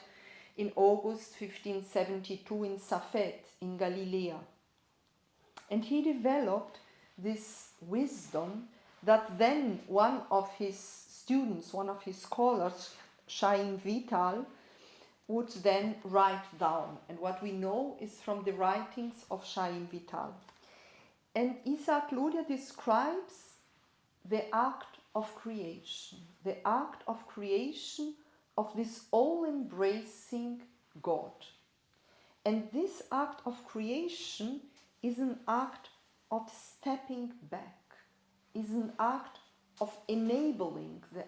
in August 1572 in Safed in Galilee. And he developed this wisdom that then one of his students, one of his scholars, Chaim Vital, would then write down. And what we know is from the writings of Chaim Vital. And Isaac Luria describes the act of creation of this all-embracing God. And this act of creation is an act of stepping back, is an act of enabling the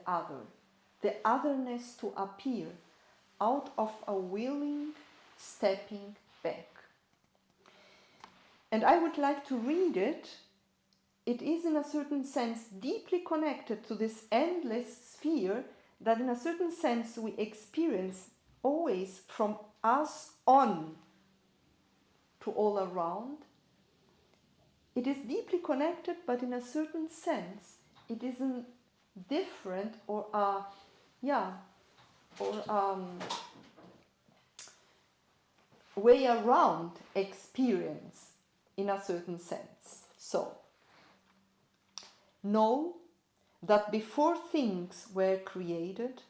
otherness to appear out of a willing stepping back. And I would like to read it. It is in a certain sense deeply connected to this endless sphere that in a certain sense we experience always from us on to all around. It is deeply connected, but in a certain sense it isn't different or way around experience in a certain sense. So, know that before things were created,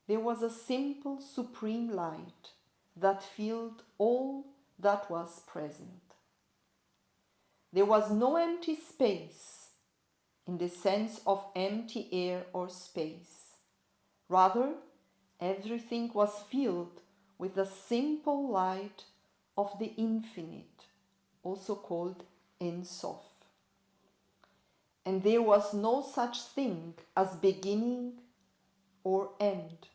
there was a simple supreme light that filled all that was present. There was no empty space in the sense of empty air or space. Rather, everything was filled with the simple light of the infinite, also called Ein Sof. And there was no such thing as beginning or end,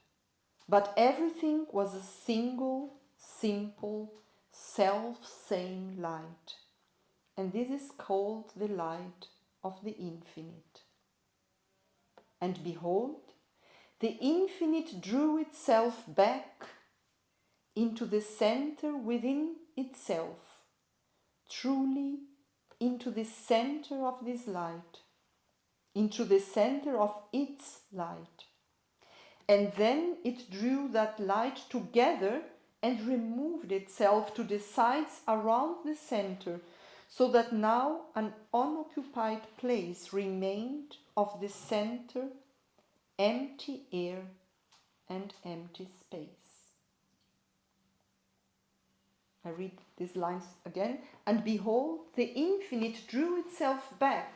but everything was a single, simple, self-same light. And this is called the light of the infinite. And behold, the infinite drew itself back into the center within itself, truly into the center of this light, into the center of its light. And then it drew that light together and removed itself to the sides around the center, so that now an unoccupied place remained of the center, empty air and empty space. I read these lines again. And behold, the infinite drew itself back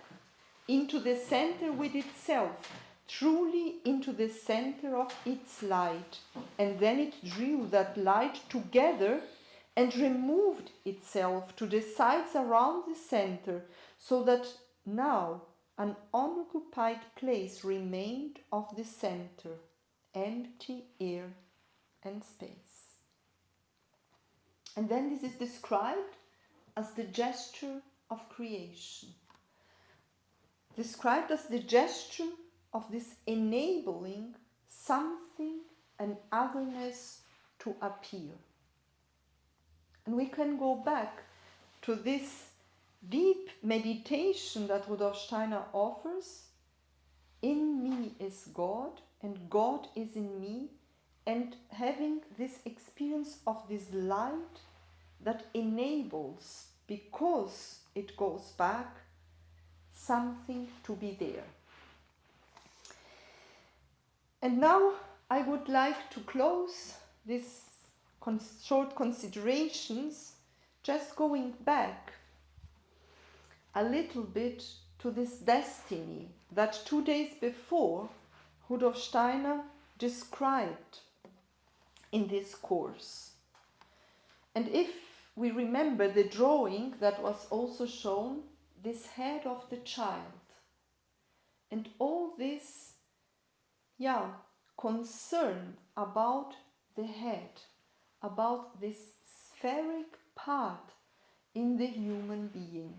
into the center with itself, truly into the center of its light. And then it drew that light together and removed itself to the sides around the center, so that now an unoccupied place remained of the center, empty air and space. And then this is described as the gesture of creation. Described as the gesture of this enabling something, an otherness, to appear. And we can go back to this deep meditation that Rudolf Steiner offers. In me is God, and God is in me, and having this experience of this light that enables, because it goes back, something to be there. And now I would like to close this short considerations, just going back a little bit to this destiny that 2 days before Rudolf Steiner described in this course. And if we remember the drawing that was also shown, this head of the child, and all this concern about the head, about this spheric part in the human being.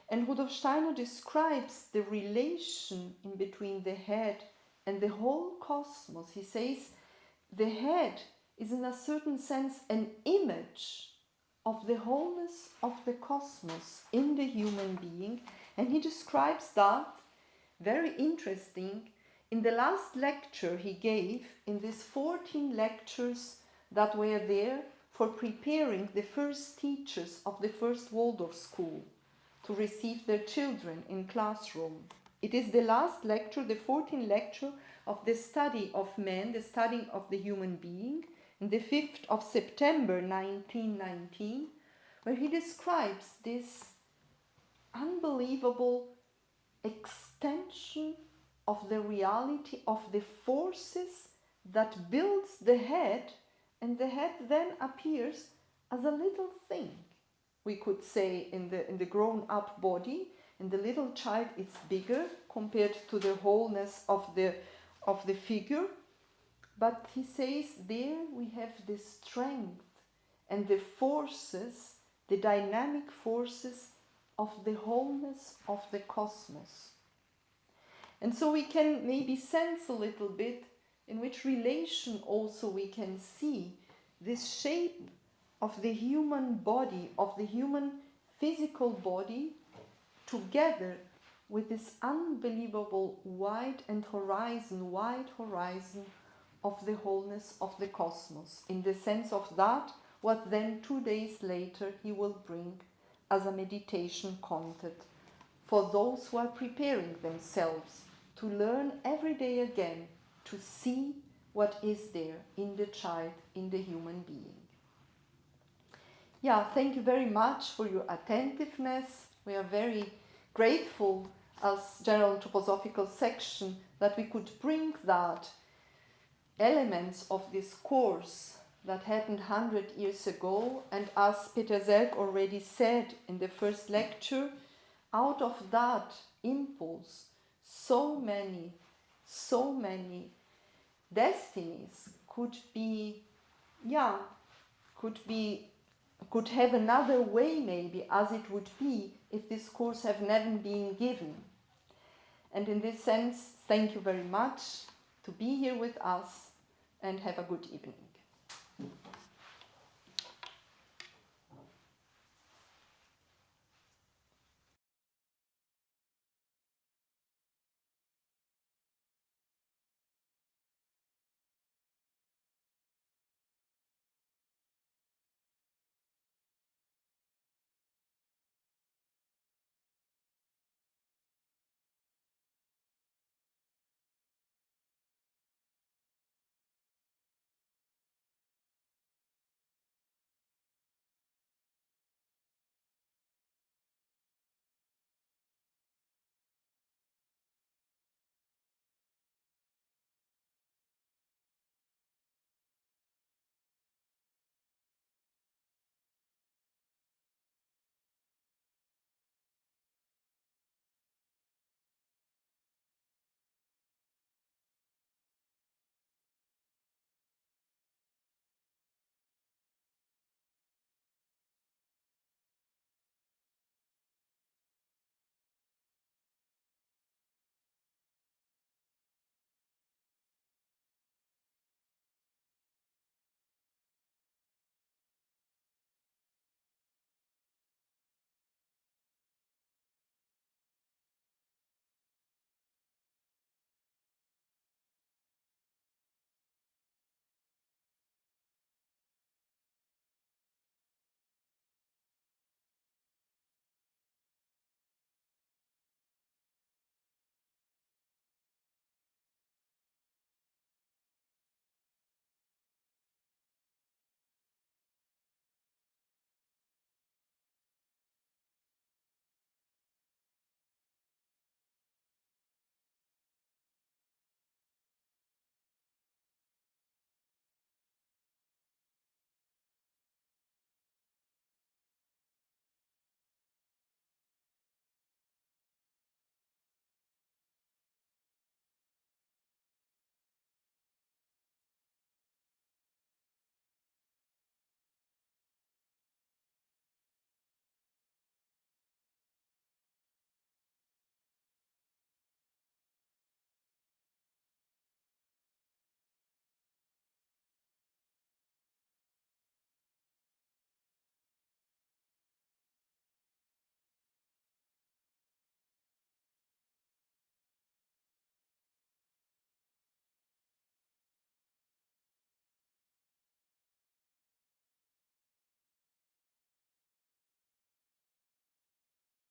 And Rudolf Steiner describes the relation in between the head and the whole cosmos. He says the head is in a certain sense an image of the wholeness of the cosmos in the human being. And he describes that, very interesting, in the last lecture he gave, in these 14 lectures that were there for preparing the first teachers of the first Waldorf school to receive their children in classroom. It is the last lecture, the 14th lecture of the study of man, the study of the human being, in the 5th of September 1919, where he describes this unbelievable extension of the reality of the forces that builds the head, and the head then appears as a little thing. We could say in the grown-up body, and the little child is bigger compared to the wholeness of the figure. But he says there we have the strength and the forces, the dynamic forces of the wholeness of the cosmos. And so we can maybe sense a little bit in which relation also we can see this shape of the human body, of the human physical body, together with this unbelievable wide horizon of the wholeness of the cosmos, in the sense of that what then 2 days later he will bring as a meditation content for those who are preparing themselves to learn every day again to see what is there in the child, in the human being. Yeah, thank you very much for your attentiveness. We are very grateful as General Anthroposophical Section that we could bring that elements of this course that happened 100 years ago, and as Peter Selg already said in the first lecture, out of that impulse, so many destinies could have another way maybe, as it would be if this course have never been given. And in this sense, thank you very much to be here with us, and have a good evening.